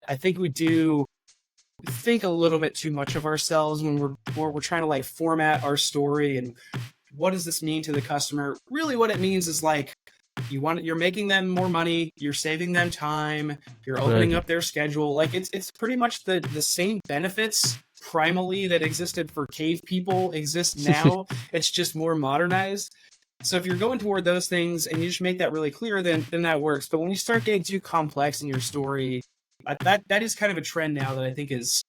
I think we do think a little bit too much of ourselves when we're trying to like format our story and what does this mean to the customer? Really what it means is like you're making them more money, you're saving them time, you're opening up their schedule. Like it's pretty much the same benefits primally that existed for cave people exist now. It's just more modernized. So if you're going toward those things and you just make that really clear, then that works. But when you start getting too complex in your story, that is kind of a trend now that I think is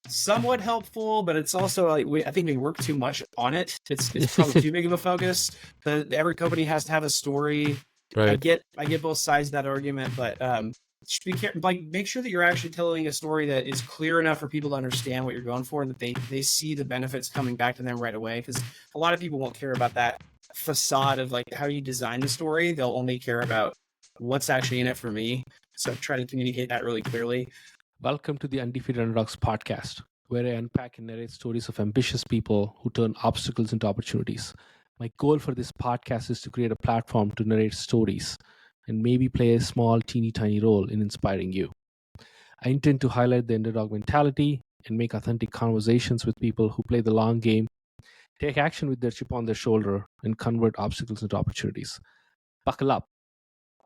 somewhat helpful, but it's also like I think we work too much on it. It's probably too big of a focus. Every company has to have a story. Right. I get both sides of that argument, but just be careful. Like make sure that you're actually telling a story that is clear enough for people to understand what you're going for, and that they see the benefits coming back to them right away. Because a lot of people won't care about that facade of like how you design the story. They'll only care about what's actually in it for me. So try to communicate that really clearly. Welcome to the Undefeated Underdogs Podcast, where I unpack and narrate stories of ambitious people who turn obstacles into opportunities. My goal for this podcast is to create a platform to narrate stories and maybe play a small, teeny tiny role in inspiring you. I intend to highlight the underdog mentality and make authentic conversations with people who play the long game, take action with their chip on their shoulder, and convert obstacles into opportunities. Buckle up,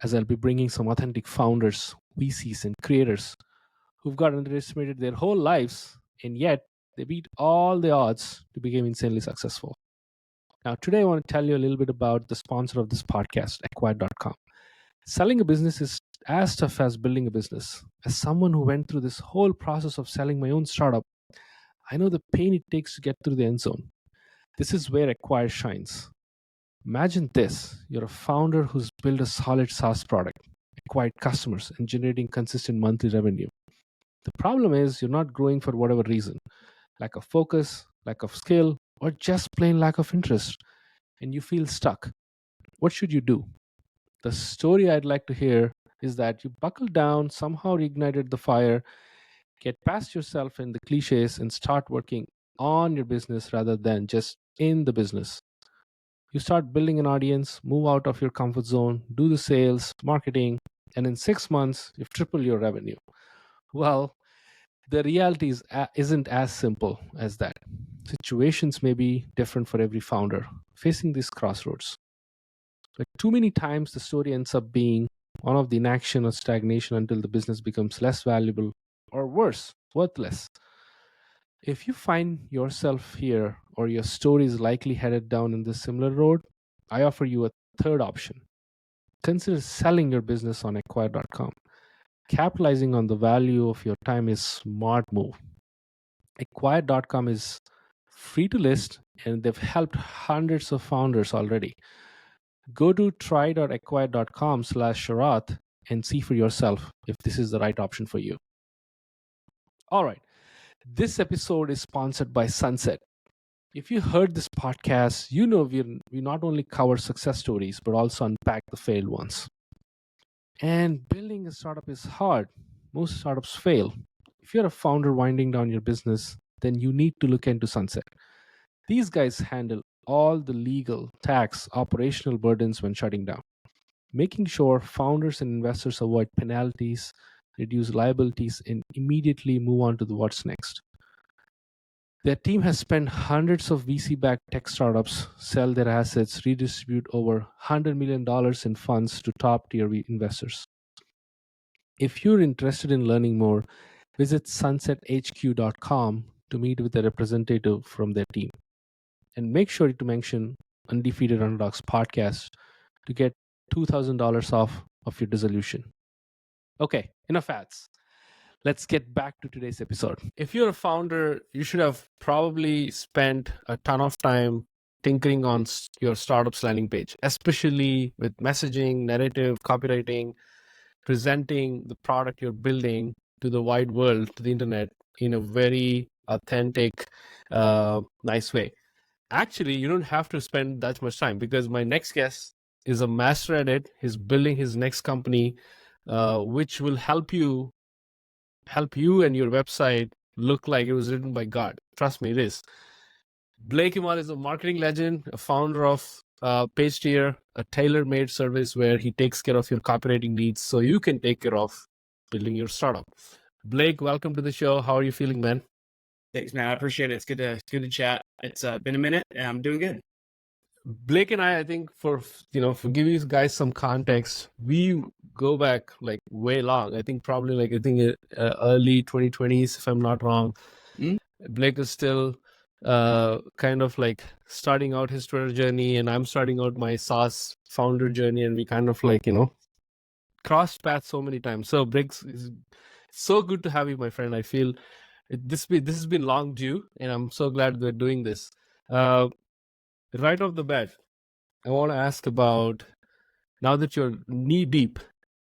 as I'll be bringing some authentic founders, VCs, and creators who've got underestimated their whole lives, and yet they beat all the odds to become insanely successful. Now, today I want to tell you a little bit about the sponsor of this podcast, Acquired.com. Selling a business is as tough as building a business. As someone who went through this whole process of selling my own startup, I know the pain it takes to get through the end zone. This is where Acquire shines. Imagine this. You're a founder who's built a solid SaaS product, acquired customers, and generating consistent monthly revenue. The problem is you're not growing for whatever reason. Lack of focus, lack of skill, or just plain lack of interest. And you feel stuck. What should you do? The story I'd like to hear is that you buckled down, somehow reignited the fire, get past yourself and the cliches, and start working on your business rather than just in the business. You start building an audience, move out of your comfort zone, do the sales, marketing, and in 6 months, you've tripled your revenue. Well, the reality isn't as simple as that. Situations may be different for every founder facing these crossroads. But too many times the story ends up being one of the inaction or stagnation until the business becomes less valuable or worse, worthless. If you find yourself here or your story is likely headed down in this similar road, I offer you a third option. Consider selling your business on Acquire.com. Capitalizing on the value of your time is a smart move. Acquire.com is free to list and they've helped hundreds of founders already. Go to try.acquire.com/Sharath and see for yourself if this is the right option for you. All right. This episode is sponsored by Sunset. If you heard this podcast, you know we not only cover success stories, but also unpack the failed ones. And building a startup is hard. Most startups fail. If you're a founder winding down your business, then you need to look into Sunset. These guys handle all the legal, tax, operational burdens when shutting down, making sure founders and investors avoid penalties, reduce liabilities, and immediately move on to what's next. Their team has spent hundreds of VC-backed tech startups sell their assets, redistribute over $100 million in funds to top-tier investors. If you're interested in learning more, visit sunsethq.com to meet with a representative from their team. And make sure to mention Undefeated Underdogs Podcast to get $2,000 off of your dissolution. Okay, enough ads. Let's get back to today's episode. If you're a founder, you should have probably spent a ton of time tinkering on your startup's landing page, especially with messaging, narrative, copywriting, presenting the product you're building to the wide world, to the internet, in a very authentic, nice way. Actually, you don't have to spend that much time because my next guest is a master at it. He's building his next company, which will help you and your website look like it was written by God. Trust me, it is. Blake Emal is a marketing legend, a founder of Pagetear, a tailor-made service where he takes care of your copywriting needs so you can take care of building your startup. Blake, welcome to the show. How are you feeling, man? Thanks, man. I appreciate it. It's good to chat. It's been a minute, and I'm doing good. Blake and I think for giving you guys some context, we go back like way long. I think probably early 2020s, if I'm not wrong. Mm-hmm. Blake is still kind of like starting out his Twitter journey, and I'm starting out my SaaS founder journey, and we kind of crossed paths so many times. So Blake, it's so good to have you, my friend. I feel this has been long due, and I'm so glad we're doing this. Right off the bat, I want to ask about, now that you're knee deep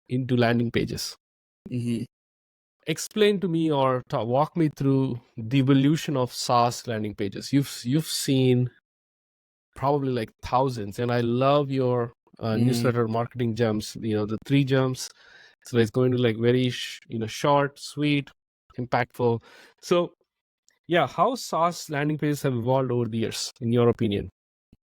into landing pages, explain to me or walk me through the evolution of SaaS landing pages. You've seen probably like thousands, and I love your newsletter marketing gems. The 3 gems. So it's going to like very short, sweet, impactful. So yeah, how SaaS landing pages have evolved over the years, in your opinion?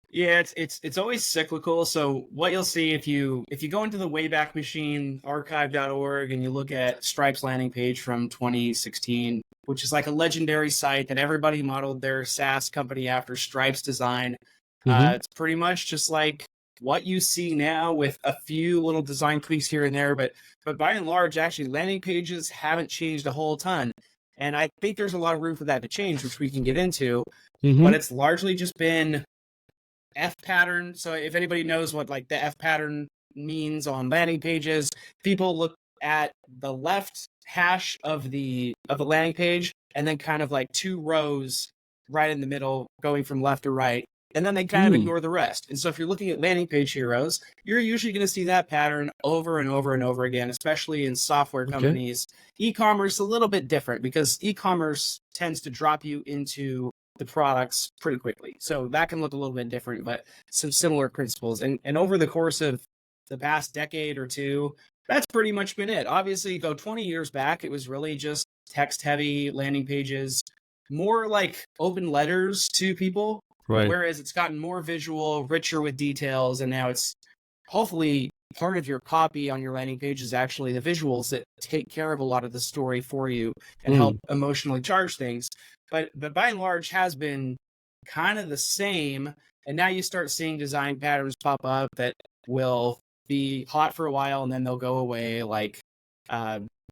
Yeah, it's always cyclical. So what you'll see if you go into the Wayback Machine archive.org and you look at Stripe's landing page from 2016, which is like a legendary site that everybody modeled their SaaS company after Stripe's design. It's pretty much just like what you see now with a few little design tweaks here and there, but by and large, actually landing pages haven't changed a whole ton. And I think there's a lot of room for that to change, which we can get into, but it's largely just been F pattern. So if anybody knows what like the F pattern means on landing pages, people look at the left hash of the landing page and then kind of like 2 rows right in the middle going from left to right. And then they kind of ignore the rest. And so if you're looking at landing page heroes, you're usually going to see that pattern over and over and over again, especially in software companies. E-commerce, a little bit different because e-commerce tends to drop you into the products pretty quickly. So that can look a little bit different, but some similar principles. And over the course of the past decade or two, that's pretty much been it. Obviously, go 20 years back, it was really just text-heavy landing pages, more like open letters to people. Right. Whereas it's gotten more visual, richer with details, and now it's hopefully part of your copy on your landing page is actually the visuals that take care of a lot of the story for you and help emotionally charge things. But by and large has been kind of the same. And now you start seeing design patterns pop up that will be hot for a while and then they'll go away. Like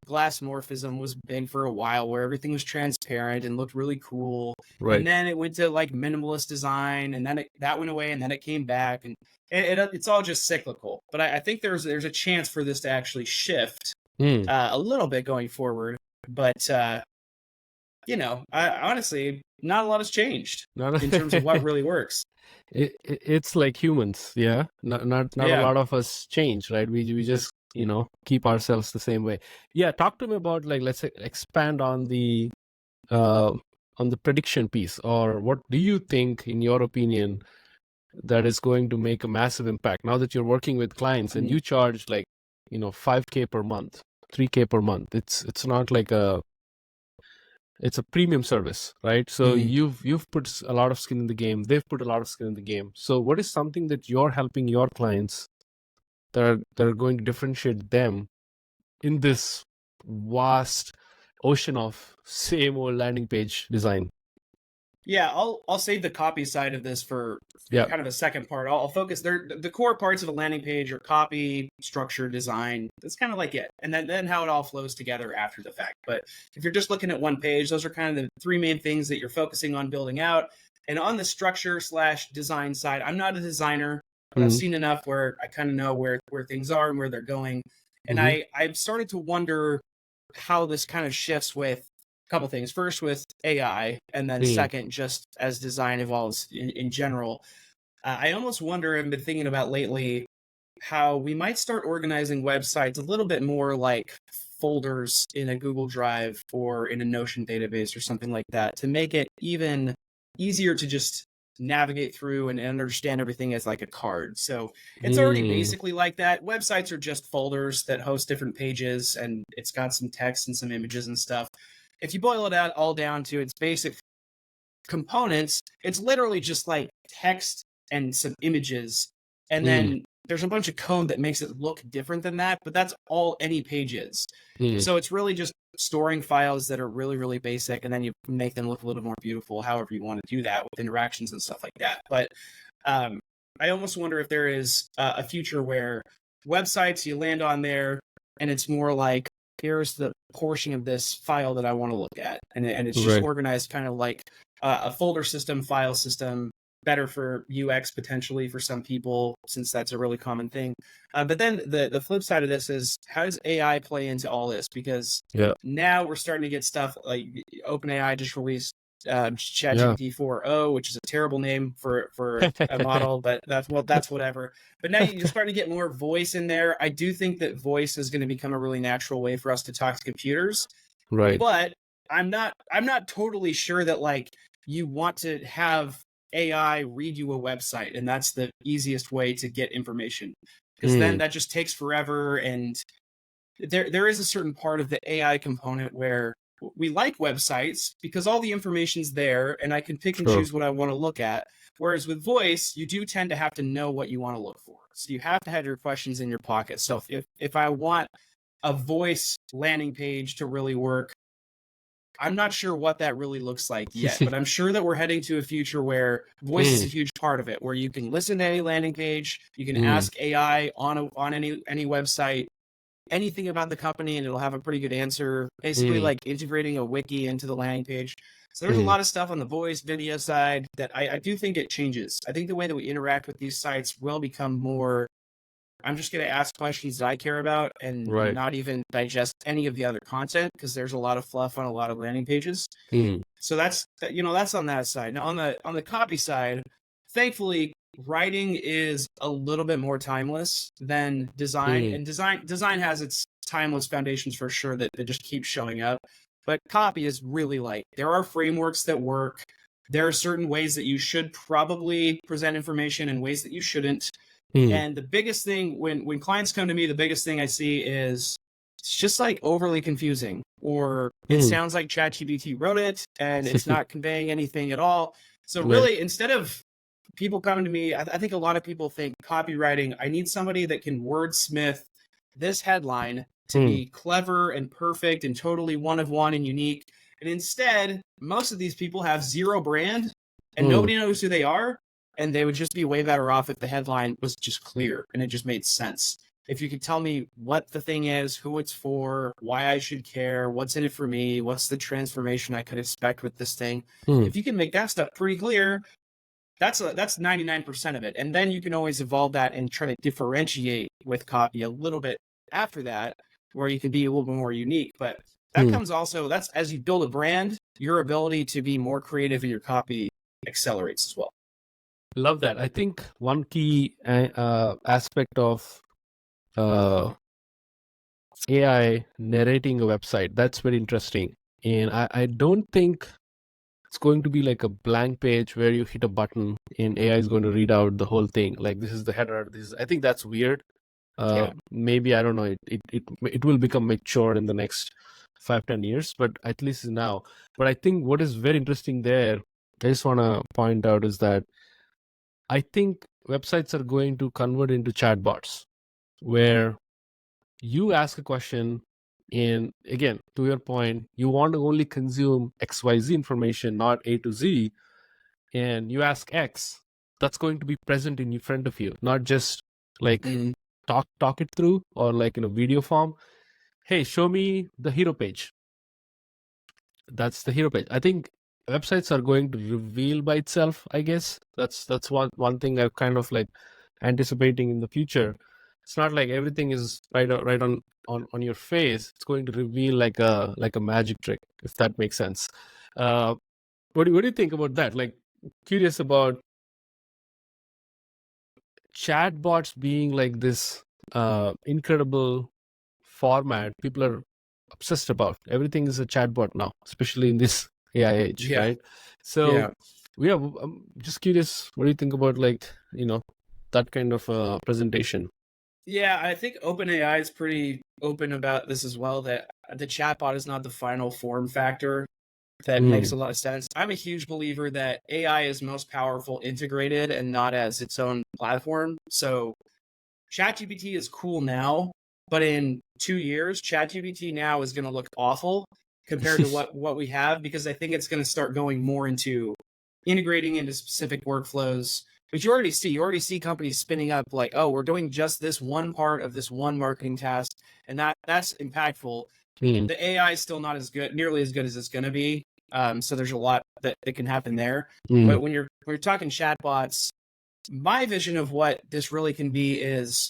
glassmorphism was big for a while where everything was transparent and looked really cool. Right. And then it went to like minimalist design and then that went away and then it came back. And it's all just cyclical. But I think there's a chance for this to actually shift a little bit going forward. But I honestly, not a lot has changed in terms of what really works. It's like humans, yeah. Not a lot of us change, right? We just keep ourselves the same way. Yeah, talk to me about like, let's say, expand on the prediction piece, or what do you think, in your opinion, that is going to make a massive impact now that you're working with clients and you charge like $5,000 per month, $3,000 per month. It's not like it's a premium service, right? So you've put a lot of skin in the game. They've put a lot of skin in the game. So what is something that you're helping your clients that are going to differentiate them in this vast ocean of same old landing page design? Yeah, I'll save the copy side of this for kind of a second part. I'll focus there. The core parts of a landing page are copy, structure, design. That's kind of like it. And then how it all flows together after the fact. But if you're just looking at one page, those are kind of the 3 main things that you're focusing on building out. And on the structure/design side, I'm not a designer, but I've seen enough where I kind of know where things are and where they're going. And I've started to wonder how this kind of shifts with a couple things. First, with AI, and then second, just as design evolves in general. I almost wonder, I've been thinking about lately, how we might start organizing websites a little bit more like folders in a Google Drive or in a Notion database or something like that, to make it even easier to just navigate through and understand everything as like a card. So it's already basically like that. Websites are just folders that host different pages, and it's got some text and some images and stuff. If you boil it out all down to its basic components, it's literally just like text and some images, and then there's a bunch of code that makes it look different than that, but that's all any page is. So it's really just storing files that are really, really basic, and then you make them look a little more beautiful, however you want to do that with interactions and stuff like that. But I almost wonder if there is a future where websites, you land on there, and it's more like, here's the portion of this file that I want to look at. And it's just organized kind of like a folder system, file system, better for UX potentially for some people, since that's a really common thing. But then the flip side of this is, how does AI play into all this? Because now we're starting to get stuff like OpenAI just released ChatGPT 4.0, which is a terrible name for a model, but that's whatever. But now you're starting to get more voice in there. I do think that voice is going to become a really natural way for us to talk to computers. Right. But I'm not totally sure that like you want to have AI read you a website and that's the easiest way to get information, because then that just takes forever. And there is a certain part of the AI component where we like websites because all the information's there and I can pick and choose what I want to look at. Whereas with voice, you do tend to have to know what you want to look for. So you have to have your questions in your pocket. So if I want a voice landing page to really work, I'm not sure what that really looks like yet, but I'm sure that we're heading to a future where voice is a huge part of it, where you can listen to any landing page, you can ask AI on any website anything about the company, and it'll have a pretty good answer, basically like integrating a wiki into the landing page. So there's a lot of stuff on the voice video side that I do think it changes. I think the way that we interact with these sites will become more, I'm just going to ask questions that I care about and not even digest any of the other content, because there's a lot of fluff on a lot of landing pages. So that's on that side. Now on the copy side, thankfully, writing is a little bit more timeless than design, and design has its timeless foundations for sure that just keep showing up. But copy is really light. There are frameworks that work. There are certain ways that you should probably present information and ways that you shouldn't. And the biggest thing when clients come to me, the biggest thing I see is it's just like overly confusing, or it sounds like ChatGPT wrote it and it's not conveying anything at all. So really, instead of people coming to me, I think a lot of people think copywriting, I need somebody that can wordsmith this headline to be clever and perfect and totally one of one and unique. And instead, most of these people have zero brand and nobody knows who they are. And they would just be way better off if the headline was just clear and it just made sense. If you could tell me what the thing is, who it's for, why I should care, what's in it for me, what's the transformation I could expect with this thing. If you can make that stuff pretty clear, that's 99% of it. And then you can always evolve that and try to differentiate with copy a little bit after that, where you can be a little bit more unique. But that comes also, that's as you build a brand, your ability to be more creative in your copy accelerates as well. Love that. I think one key aspect of AI narrating a website, that's very interesting. And I don't think it's going to be like a blank page where you hit a button and AI is going to read out the whole thing. Like, this is the header. I think that's weird. Maybe, I don't know, it will become mature in the next 5-10 years, but at least now. But I think what is very interesting there, I just want to point out, is that I think websites are going to convert into chatbots where you ask a question, and again, to your point, you want to only consume XYZ information, not A to Z, and you ask X, that's going to be present in front of you, not just like talk it through, or like in a video form. Hey, show me the hero page. That's the hero page. I think websites are going to reveal by itself, I guess. That's one thing I'm kind of like anticipating in the future. It's not like everything is right on your face. It's going to reveal like a magic trick, if that makes sense. What do you think about that? Like, curious about chatbots being like this incredible format people are obsessed about. Everything is a chatbot now, especially in this AI age, right? So I'm just curious, what do you think about that kind of presentation? Yeah, I think OpenAI is pretty open about this as well, that the chatbot is not the final form factor. That makes a lot of sense. I'm a huge believer that AI is most powerful integrated and not as its own platform. So ChatGPT is cool now, but in 2 years, ChatGPT now is going to look awful compared to what we have, because I think it's going to start going more into integrating into specific workflows. But you already see companies spinning up like, oh, we're doing just this one part of this one marketing task, and that's impactful. The AI is still not nearly as good as it's going to be. So there's a lot that can happen there. But when you're talking chatbots, my vision of what this really can be is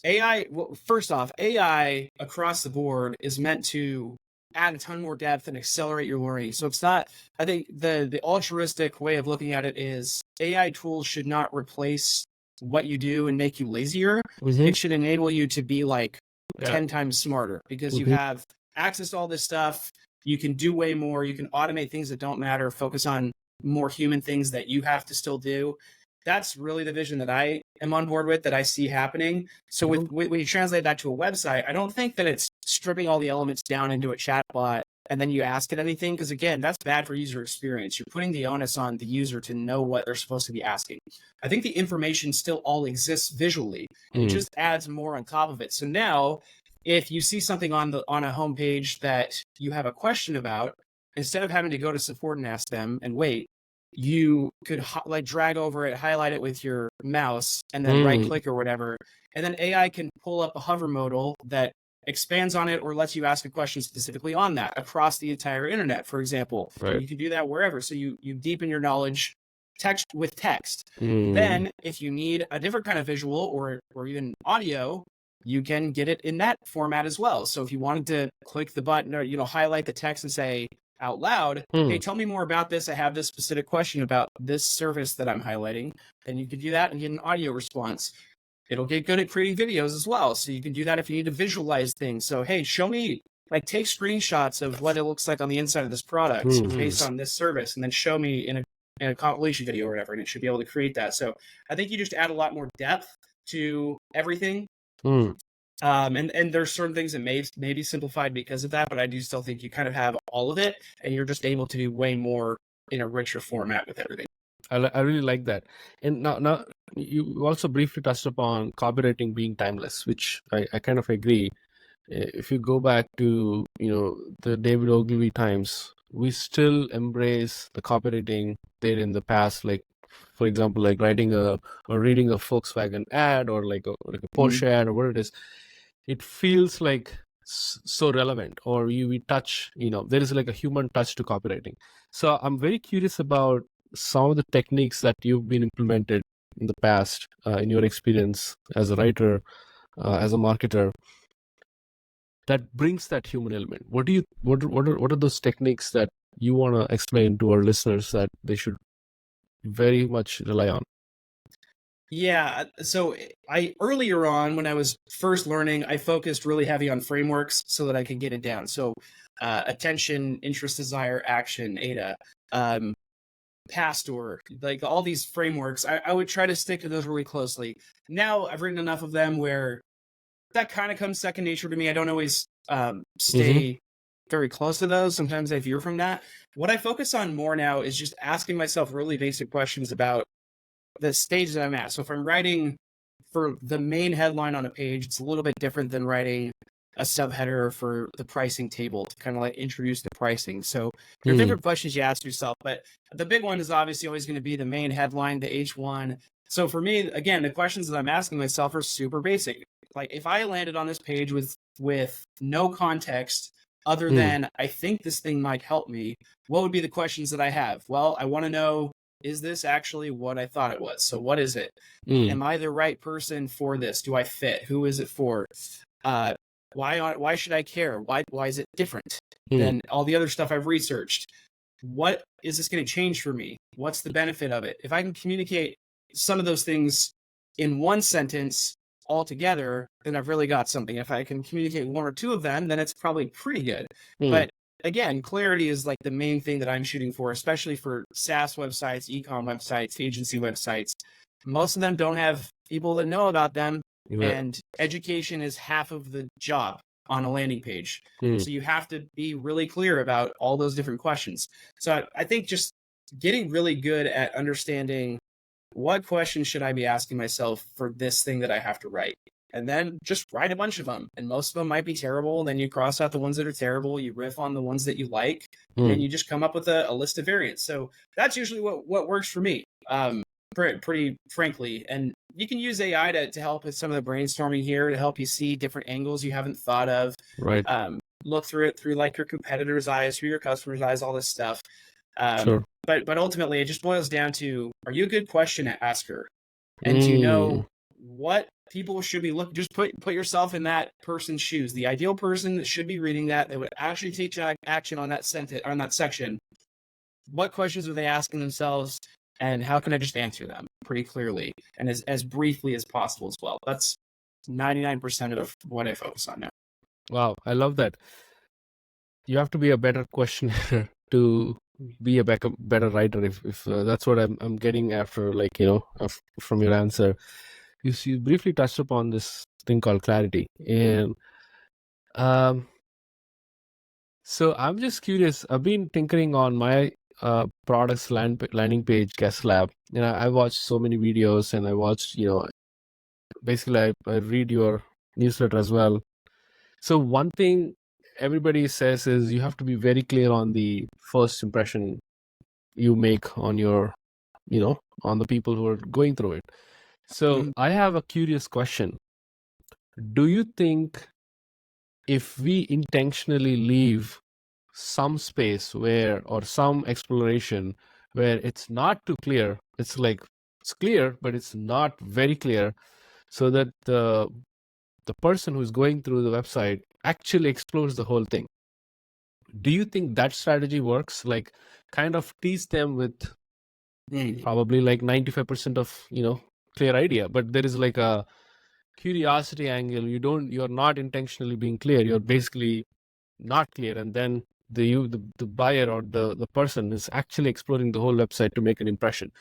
AI. Well, first off, AI across the board is meant to add a ton more depth and accelerate your learning. So it's not, I think the altruistic way of looking at it is AI tools should not replace what you do and make you lazier. It should enable you to be like 10 times smarter, because you have access to all this stuff. You can do way more. You can automate things that don't matter, focus on more human things that you have to still do. That's really the vision that I am on board with, that I see happening. So when you translate that to a website, I don't think that it's stripping all the elements down into a chatbot and then you ask it anything, because again, that's bad for user experience. You're putting the onus on the user to know what they're supposed to be asking. I think the information still all exists visually. It just adds more on top of it. So now, if you see something on a homepage that you have a question about, instead of having to go to support and ask them and wait, you could like drag over it, highlight it with your mouse, and then right click or whatever. And then AI can pull up a hover modal that expands on it or lets you ask a question specifically on that across the entire internet, for example. You can do that wherever. So you deepen your knowledge text with text. Then if you need a different kind of visual or even audio, you can get it in that format as well. So if you wanted to click the button or, highlight the text and say out loud, hey, tell me more about this. I have this specific question about this service that I'm highlighting. Then you can do that and get an audio response. It'll get good at creating videos as well. So you can do that if you need to visualize things. So, hey, show me, like take screenshots of what it looks like on the inside of this product based on this service, and then show me in a compilation video or whatever, and it should be able to create that. So I think you just add a lot more depth to everything. And there's certain things that may be simplified because of that, but I do still think you kind of have all of it, and you're just able to do way more in a richer format with everything. I really like that. And now you also briefly touched upon copywriting being timeless, which I kind of agree. If you go back to the David Ogilvy times, we still embrace the copywriting there in the past, like for example, like writing or reading a Volkswagen ad or like a Porsche ad or what it is. It feels like so relevant, or we touch, there is like a human touch to copywriting. So I'm very curious about some of the techniques that you've been implemented in the past, in your experience as a writer, as a marketer, that brings that human element. What are those techniques that you want to explain to our listeners that they should very much rely on? Yeah. So earlier on, when I was first learning, I focused really heavy on frameworks so that I could get it down. So attention, interest, desire, action, ADA, Pastor, like all these frameworks, I would try to stick to those really closely. Now I've written enough of them where that kind of comes second nature to me. I don't always stay very close to those. Sometimes I veer from that. What I focus on more now is just asking myself really basic questions about the stage that I'm at. So if I'm writing for the main headline on a page, it's a little bit different than writing a subheader for the pricing table to kind of like introduce the pricing. So there are different questions you ask yourself, but the big one is obviously always going to be the main headline, the H1. So for me, again, the questions that I'm asking myself are super basic. Like if I landed on this page with no context other than I think this thing might help me, what would be the questions that I have? Well, I want to know, is this actually what I thought it was? So what is it? Am I the right person for this? Do I fit? Who is it for? Why should I care? Why is it different than all the other stuff I've researched? What is this going to change for me? What's the benefit of it? If I can communicate some of those things in one sentence all together, then I've really got something. If I can communicate one or two of them, then it's probably pretty good. But again, clarity is like the main thing that I'm shooting for, especially for SaaS websites, e-com websites, agency websites. Most of them don't have people that know about them. And education is half of the job on a landing page. So you have to be really clear about all those different questions. So I think just getting really good at understanding what question should I be asking myself for this thing that I have to write? And then just write a bunch of them. And most of them might be terrible. Then you cross out the ones that are terrible. You riff on the ones that you like. And then you just come up with a list of variants. So that's usually what works for me, pretty frankly. And you can use AI to help with some of the brainstorming here, to help you see different angles you haven't thought of. Right. Look through it through like your competitor's eyes, through your customer's eyes, all this stuff. Sure. But ultimately, it just boils down to, are you a good question asker? And do you know what people should be looking? Just put yourself in that person's shoes. The ideal person that should be reading that would actually take action on that sentence, on that section. What questions are they asking themselves, and how can I just answer them pretty clearly and as briefly as possible as well? That's 99% of what I focus on now. Wow, I love that. You have to be a better questioner to be a better writer. If that's what I'm getting after, like, from your answer. You briefly touched upon this thing called clarity, and so I'm just curious. I've been tinkering on my product's landing page guest lab. I watched so many videos, and I watched, basically I read your newsletter as well. So one thing everybody says is you have to be very clear on the first impression you make on your, on the people who are going through it. So I have a curious question. Do you think if we intentionally leave some space or some exploration where it's not too clear, it's like it's clear, but it's not very clear, so that the person who's going through the website actually explores the whole thing? Do you think that strategy works? Like, kind of tease them with probably like 95% of, clear idea, but there is like a curiosity angle. You're not intentionally being clear. You're basically not clear. And then the buyer or the person is actually exploring the whole website to make an impression.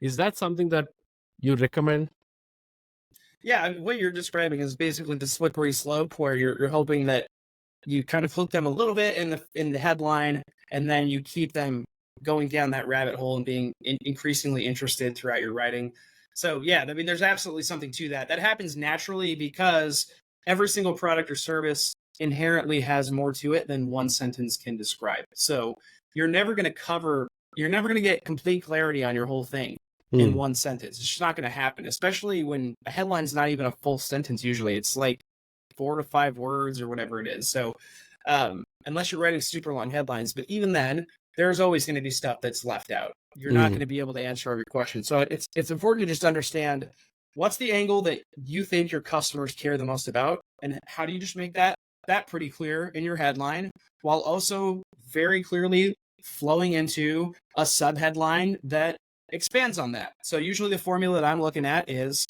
Is that something that you recommend? Yeah, what you're describing is basically the slippery slope, where you're hoping that you kind of hook them a little bit in the headline, and then you keep them going down that rabbit hole and being increasingly interested throughout your writing. So yeah, I mean, there's absolutely something to that. That happens naturally because every single product or service inherently has more to it than one sentence can describe. So you're never going to get complete clarity on your whole thing in one sentence. It's just not going to happen, especially when a headline's not even a full sentence. Usually it's like 4 to 5 words or whatever it is. So unless you're writing super long headlines, but even then, there's always going to be stuff that's left out. You're not going to be able to answer every question. So it's important to just understand what's the angle that you think your customers care the most about, and how do you just make that pretty clear in your headline, while also very clearly flowing into a subheadline that expands on that. So usually the formula that I'm looking at is,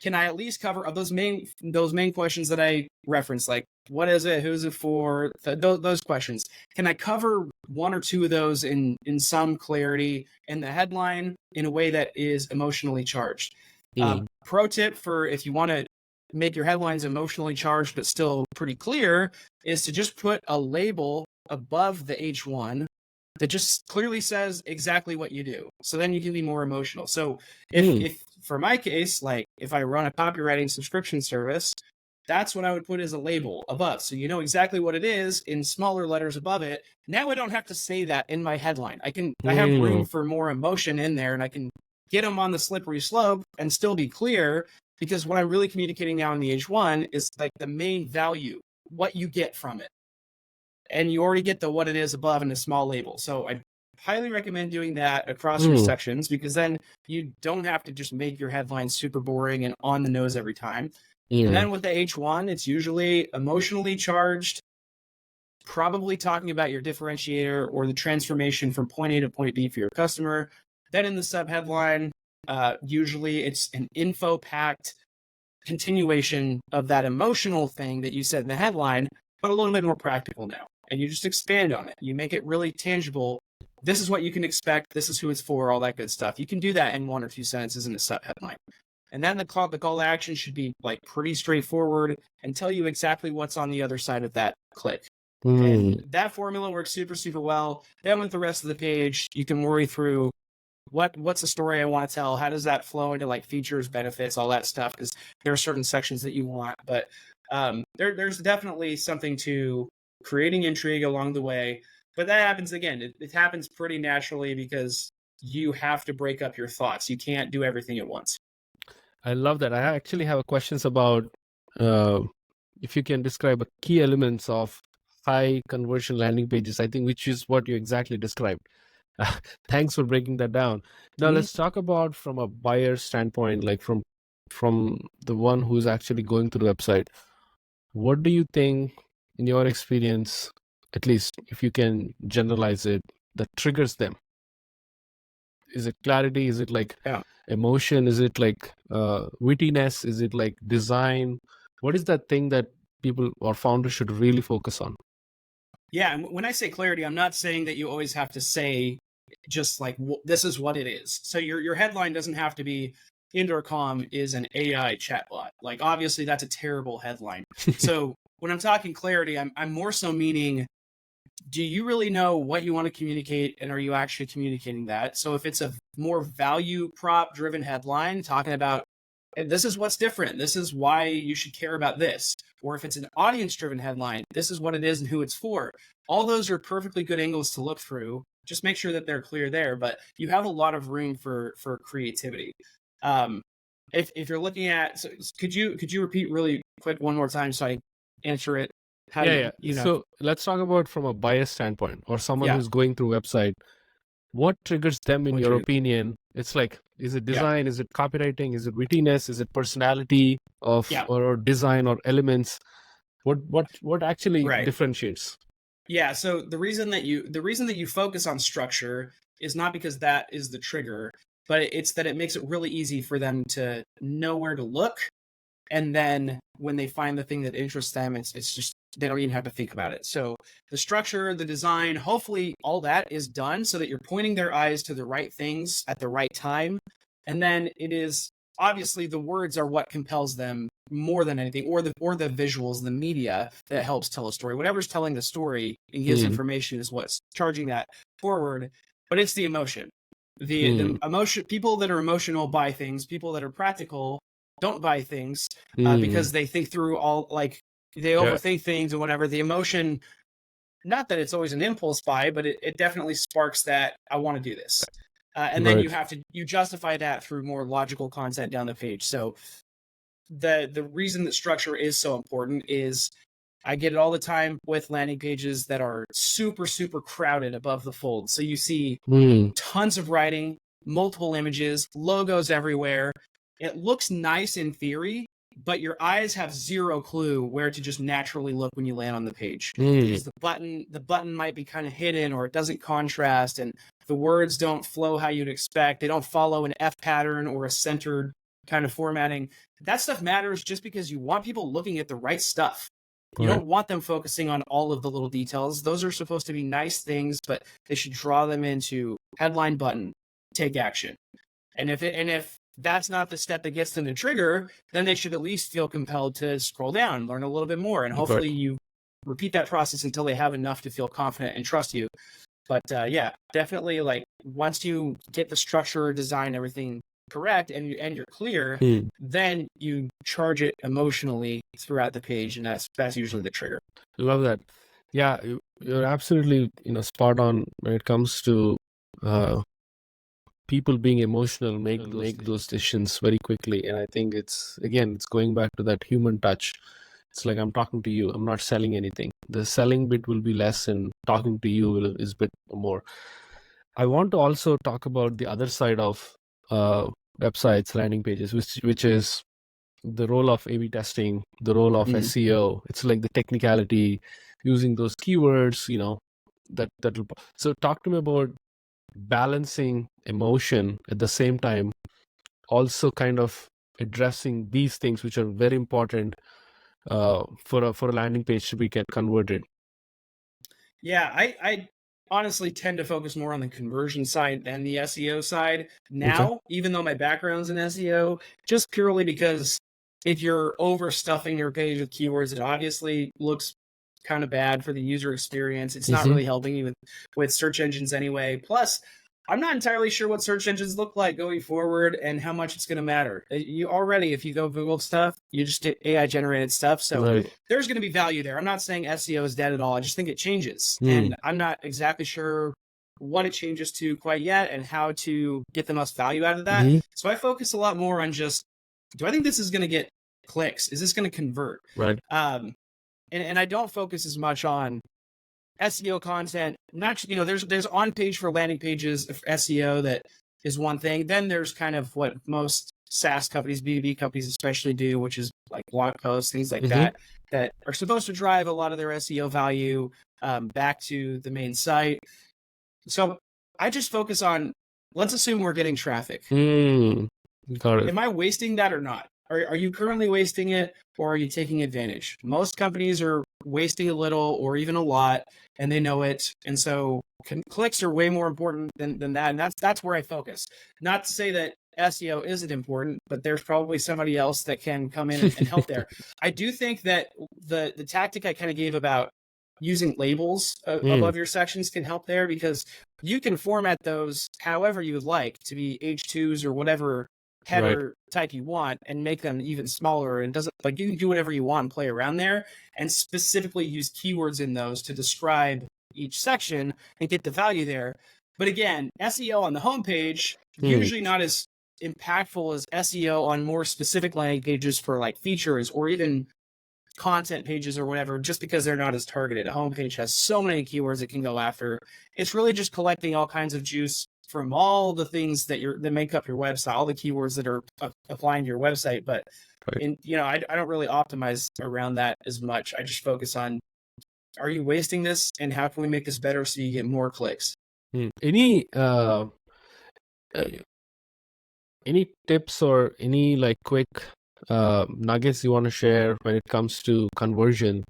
can I at least cover of those main questions that I referenced, like what is it, who's it for, those questions? Can I cover one or two of those in some clarity in the headline in a way that is emotionally charged? Pro tip for if you want to make your headlines emotionally charged but still pretty clear is to just put a label above the H1 that just clearly says exactly what you do. So then you can be more emotional. So if for my case, like if I run a copywriting subscription service, that's what I would put as a label above. So you know exactly what it is in smaller letters above it. Now I don't have to say that in my headline. I have room for more emotion in there, and I can get them on the slippery slope and still be clear, because what I'm really communicating now in the H1 is like the main value, what you get from it. And you already get the what it is above in a small label. So I highly recommend doing that across your sections, because then you don't have to just make your headline super boring and on the nose every time. And then with the H1, it's usually emotionally charged, probably talking about your differentiator or the transformation from point A to point B for your customer. Then in the subheadline, usually it's an info-packed continuation of that emotional thing that you said in the headline, but a little bit more practical now. And you just expand on it. You make it really tangible. This is what you can expect. This is who it's for, all that good stuff. You can do that in 1 or 2 sentences in a subheadline. And then the call to action should be like pretty straightforward and tell you exactly what's on the other side of that click. And that formula works super, super well. Then with the rest of the page, you can worry through what's the story I want to tell? How does that flow into like features, benefits, all that stuff? Because there are certain sections that you want, but there's definitely something to creating intrigue along the way. But that happens again. It happens pretty naturally because you have to break up your thoughts. You can't do everything at once. I love that. I actually have questions about uh, if you can describe key elements of high conversion landing pages, I think, which is what you exactly described. Thanks for breaking that down. Now let's talk about from a buyer standpoint, like from the one who's actually going through the website. What do you think, in your experience, at least if you can generalize it, that triggers them? Is it clarity? Is it like emotion? Is it like wittiness? Is it like design? What is that thing that people or founders should really focus on? Yeah, and when I say clarity, I'm not saying that you always have to say just like this is what it is. So your headline doesn't have to be Intercom is an AI chatbot. Like obviously that's a terrible headline. So when I'm talking clarity, I'm more so meaning, do you really know what you want to communicate, and are you actually communicating that? So if it's a more value prop driven headline talking about this is what's different, this is why you should care about this, or if it's an audience driven headline, this is what it is and who it's for. All those are perfectly good angles to look through. Just make sure that they're clear there, but you have a lot of room for creativity. If you're looking at, so could you repeat really quick one more time so I answer it? So let's talk about from a buyer standpoint or someone who's going through a website. What triggers them in your opinion? It's like, is it design? Is it copywriting? Is it wittiness? Is it personality of or design or elements? What actually differentiates? Yeah. So the reason that you focus on structure is not because that is the trigger, but it's that it makes it really easy for them to know where to look. And then when they find the thing that interests them, it's just, they don't even have to think about it. So the structure, the design, hopefully all that is done so that you're pointing their eyes to the right things at the right time. And then it is obviously the words are what compels them more than anything, or the visuals, the media that helps tell a story. Whatever's telling the story and gives information is what's charging that forward. But it's the emotion. The emotion. People that are emotional buy things. People that are practical don't buy things because they think through all, like they overthink things and whatever. The emotion, not that it's always an impulse buy, but it definitely sparks that I want to do this. And then you justify that through more logical content down the page. So the reason that structure is so important is I get it all the time with landing pages that are super, super crowded above the fold. So you see tons of writing, multiple images, logos everywhere. It looks nice in theory, but your eyes have zero clue where to just naturally look when you land on the page. Because the button might be kind of hidden, or it doesn't contrast, and the words don't flow how you'd expect. They don't follow an F pattern or a centered kind of formatting. That stuff matters just because you want people looking at the right stuff. You don't want them focusing on all of the little details. Those are supposed to be nice things, but they should draw them into headline, button, take action. And if that's not the step that gets them to trigger, then they should at least feel compelled to scroll down, learn a little bit more. And hopefully you repeat that process until they have enough to feel confident and trust you. But definitely, like once you get the structure, design, everything correct and you're clear, then you charge it emotionally throughout the page. And that's usually the trigger. Love that. Yeah, you're absolutely spot on when it comes to people being emotional, make those decisions very quickly. And I think it's going back to that human touch. It's like, I'm talking to you, I'm not selling anything. The selling bit will be less and talking to you is a bit more. I want to also talk about the other side of websites, landing pages, which is the role of A/B testing, the role of SEO. It's like the technicality, using those keywords, that'll. So talk to me about balancing emotion at the same time, also kind of addressing these things which are very important for a landing page to be get converted. Yeah, I honestly tend to focus more on the conversion side than the SEO side now, even though my background's in SEO, just purely because if you're overstuffing your page with keywords, it obviously looks kind of bad for the user experience. It's not really helping you with search engines anyway. Plus, I'm not entirely sure what search engines look like going forward and how much it's going to matter. You already, if you go Google stuff, you just get AI generated stuff. So there's going to be value there. I'm not saying SEO is dead at all. I just think it changes. And I'm not exactly sure what it changes to quite yet and how to get the most value out of that. So I focus a lot more on just, do I think this is going to get clicks? Is this going to convert? Right. And I don't focus as much on SEO content. Not, there's on page for landing pages for SEO that is one thing. Then there's kind of what most SaaS companies, B2B companies especially do, which is like blog posts, things like that are supposed to drive a lot of their SEO value back to the main site. So I just focus on, let's assume we're getting traffic. Got it. Am I wasting that or not? Are you currently wasting it, or are you taking advantage? Most companies are wasting a little or even a lot, and they know it. And so clicks are way more important than that. And that's where I focus. Not to say that SEO isn't important, but there's probably somebody else that can come in and help there. I do think that the tactic I kind of gave about using labels above your sections can help there, because you can format those however you would like to be H2s or whatever header type you want, and make them even smaller. And doesn't, like, you can do whatever you want and play around there, and specifically use keywords in those to describe each section and get the value there. But again, SEO on the homepage, usually not as impactful as SEO on more specific landing pages for like features or even content pages or whatever, just because they're not as targeted. A homepage has so many keywords it can go after. It's really just collecting all kinds of juice from all the things that make up your website, all the keywords that are applying to your website. But I don't really optimize around that as much. I just focus on, are you wasting this, and how can we make this better so you get more clicks? Any tips or any like quick nuggets you want to share when it comes to conversion?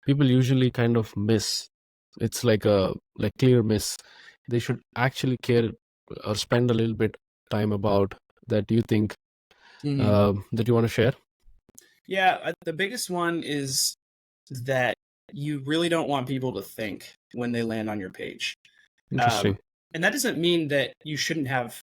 People usually kind of miss. It's like a clear miss. They should actually care or spend a little bit time about that. Do you think that you want to share? Yeah, the biggest one is that you really don't want people to think when they land on your page. Interesting. And that doesn't mean that you shouldn't have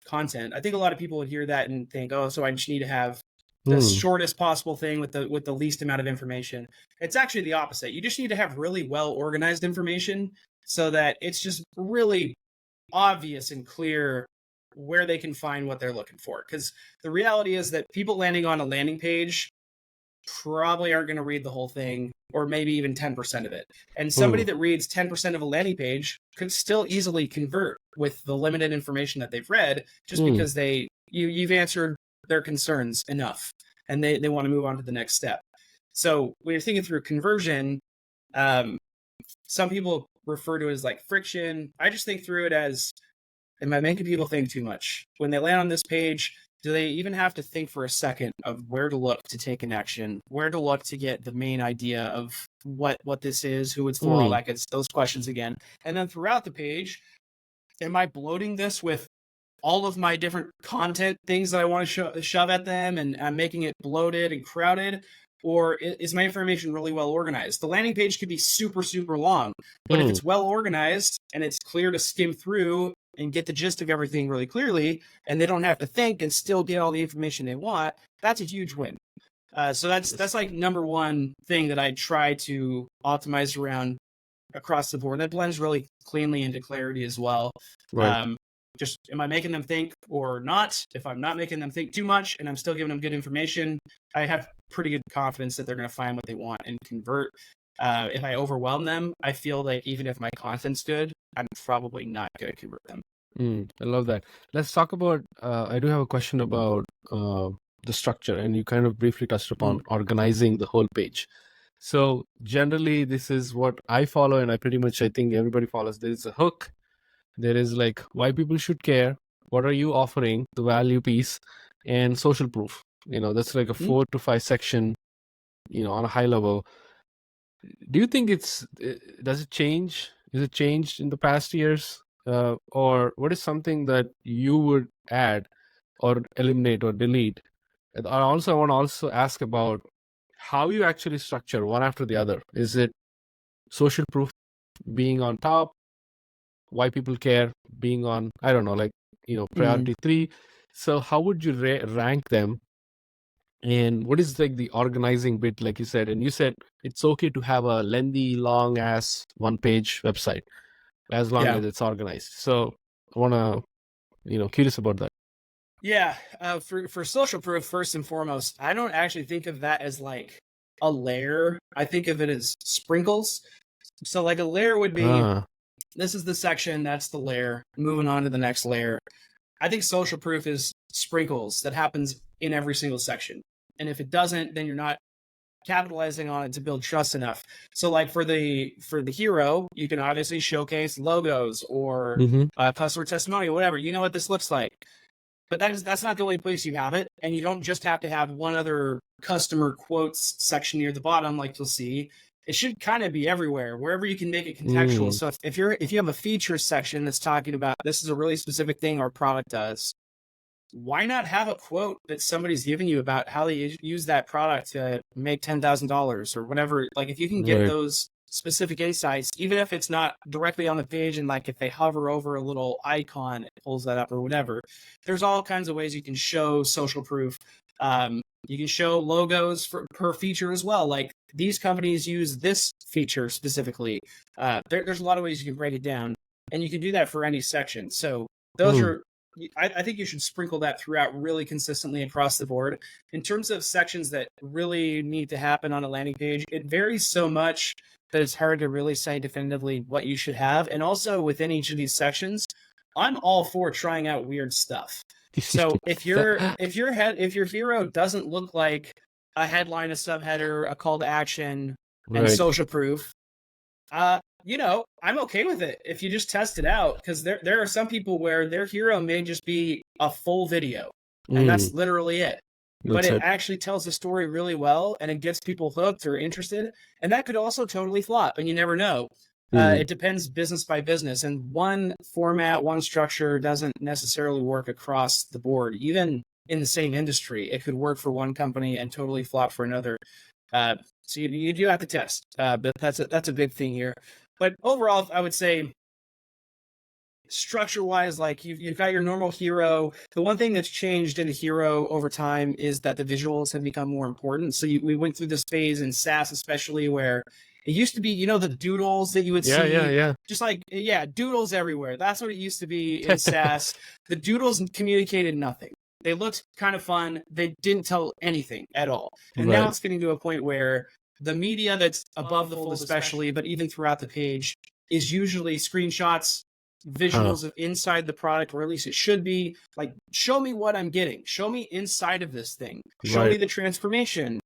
content. I think a lot of people would hear that and think, oh, so I just need to have the shortest possible thing with the least amount of information. It's actually the opposite. You just need to have really well organized information so that it's just really obvious and clear where they can find what they're looking for. Because the reality is that people landing on a landing page probably aren't going to read the whole thing, or maybe even 10% of it. And somebody that reads 10% of a landing page could still easily convert with the limited information that they've read, just because you've answered their concerns enough, and they want to move on to the next step. So when you're thinking through conversion, some people refer to it as like friction. I just think through it as, am I making people think too much? When they land on this page, do they even have to think for a second of where to look to take an action, where to look to get the main idea of what this is, who it's for, all that good, those questions again. And then throughout the page, am I bloating this with all of my different content things that I want to shove at them, and I'm making it bloated and crowded? Or is my information really well organized? The landing page could be super, super long, but if it's well organized and it's clear to skim through and get the gist of everything really clearly, and they don't have to think and still get all the information they want, that's a huge win. So that's like number one thing that I try to optimize around across the board. That blends really cleanly into clarity as well. Just, am I making them think or not? If I'm not making them think too much and I'm still giving them good information, I have pretty good confidence that they're going to find what they want and convert. If I overwhelm them, I feel like even if my content's good, I'm probably not going to convert them. I love that. Let's talk about, I do have a question about the structure, and you kind of briefly touched upon organizing the whole page. So generally, this is what I follow, and I think everybody follows. There is a hook. There is like why people should care, what are you offering, the value piece, and social proof. That's like a 4 to 5 section, on a high level. Do you think does it change? Is it changed in the past years? Or what is something that you would add or eliminate or delete? And I want to ask about how you actually structure one after the other. Is it social proof being on top? why people care being on, I don't know, like, priority 3. So how would you rank them? And what is like the organizing bit, like you said? And you said it's okay to have a lengthy, long ass 1-page website as long Yeah. as it's organized. So I want to, curious about that. Yeah. For social proof, first and foremost, I don't actually think of that as like a layer. I think of it as sprinkles. So like a layer would be, this is the section, that's the layer, moving on to the next layer. I think social proof is sprinkles that happens in every single section. And if it doesn't, then you're not capitalizing on it to build trust enough. So like for the hero, you can obviously showcase logos or customer testimonial, whatever. You know what this looks like. But that's not the only place you have it. And you don't just have to have one other customer quotes section near the bottom, like you'll see. It should kind of be everywhere, wherever you can make it contextual. So if you have a feature section that's talking about this is a really specific thing our product does, why not have a quote that somebody's giving you about how they use that product to make $10,000 or whatever? Like if you can get those specific insights, even if it's not directly on the page, and like if they hover over a little icon, it pulls that up or whatever. There's all kinds of ways you can show social proof. You can show logos per feature as well. Like these companies use this feature specifically. There's a lot of ways you can break it down, and you can do that for any section. So those are, I think you should sprinkle that throughout really consistently across the board. In terms of sections that really need to happen on a landing page, it varies so much that it's hard to really say definitively what you should have. And also within each of these sections, I'm all for trying out weird stuff. So if your hero doesn't look like a headline, a subheader, a call to action, and social proof, I'm okay with it if you just test it out, because there are some people where their hero may just be a full video, and that's literally it. But it actually tells the story really well, and it gets people hooked or interested, and that could also totally flop, and you never know. It depends business by business, and one format, one structure doesn't necessarily work across the board. Even in the same industry, it could work for one company and totally flop for another. So you do have to test, but that's a big thing here. But overall, I would say structure-wise, like you've got your normal hero. The one thing that's changed in the hero over time is that the visuals have become more important. So we went through this phase in SaaS, especially, where it used to be, the doodles that you would see. Just like, doodles everywhere. That's what it used to be in SaaS. The doodles communicated nothing. They looked kind of fun. They didn't tell anything at all. And now it's getting to a point where the media that's above the fold especially, but even throughout the page, is usually screenshots, visuals of inside the product, or at least it should be. Like, show me what I'm getting. Show me inside of this thing. Show me the transformation.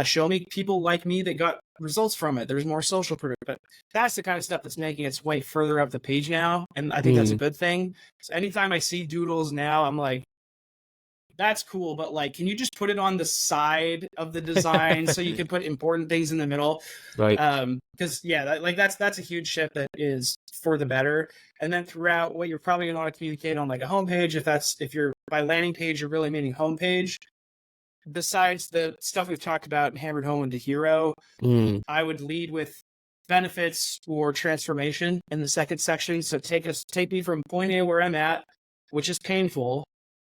Show me people like me that got results from it. There's more social proof. But that's the kind of stuff that's making its way further up the page now. And I think that's a good thing. So anytime I see doodles now, I'm like, that's cool, but like, can you just put it on the side of the design so you can put important things in the middle? Right. Because that's a huge shift that is for the better. And then throughout, what you're probably going to want to communicate on like a homepage, if you're by landing page, you're really meaning homepage. Besides the stuff we've talked about and hammered home into hero, I would lead with benefits or transformation in the second section. So take me from point A where I'm at, which is painful,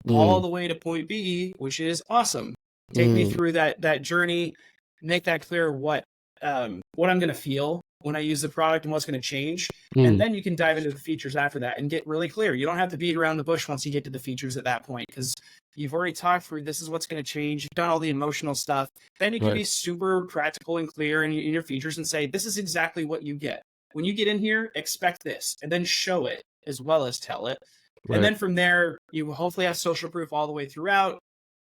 all the way to point B, which is awesome. Take me through that journey, make that clear what I'm going to feel when I use the product and what's going to change. And then you can dive into the features after that and get really clear. You don't have to beat around the bush once you get to the features at that point, because you've already talked through this is what's going to change. You've done all the emotional stuff. Then you can be super practical and clear in your features and say, this is exactly what you get. When you get in here, expect this, and then show it as well as tell it. And then from there, you hopefully have social proof all the way throughout.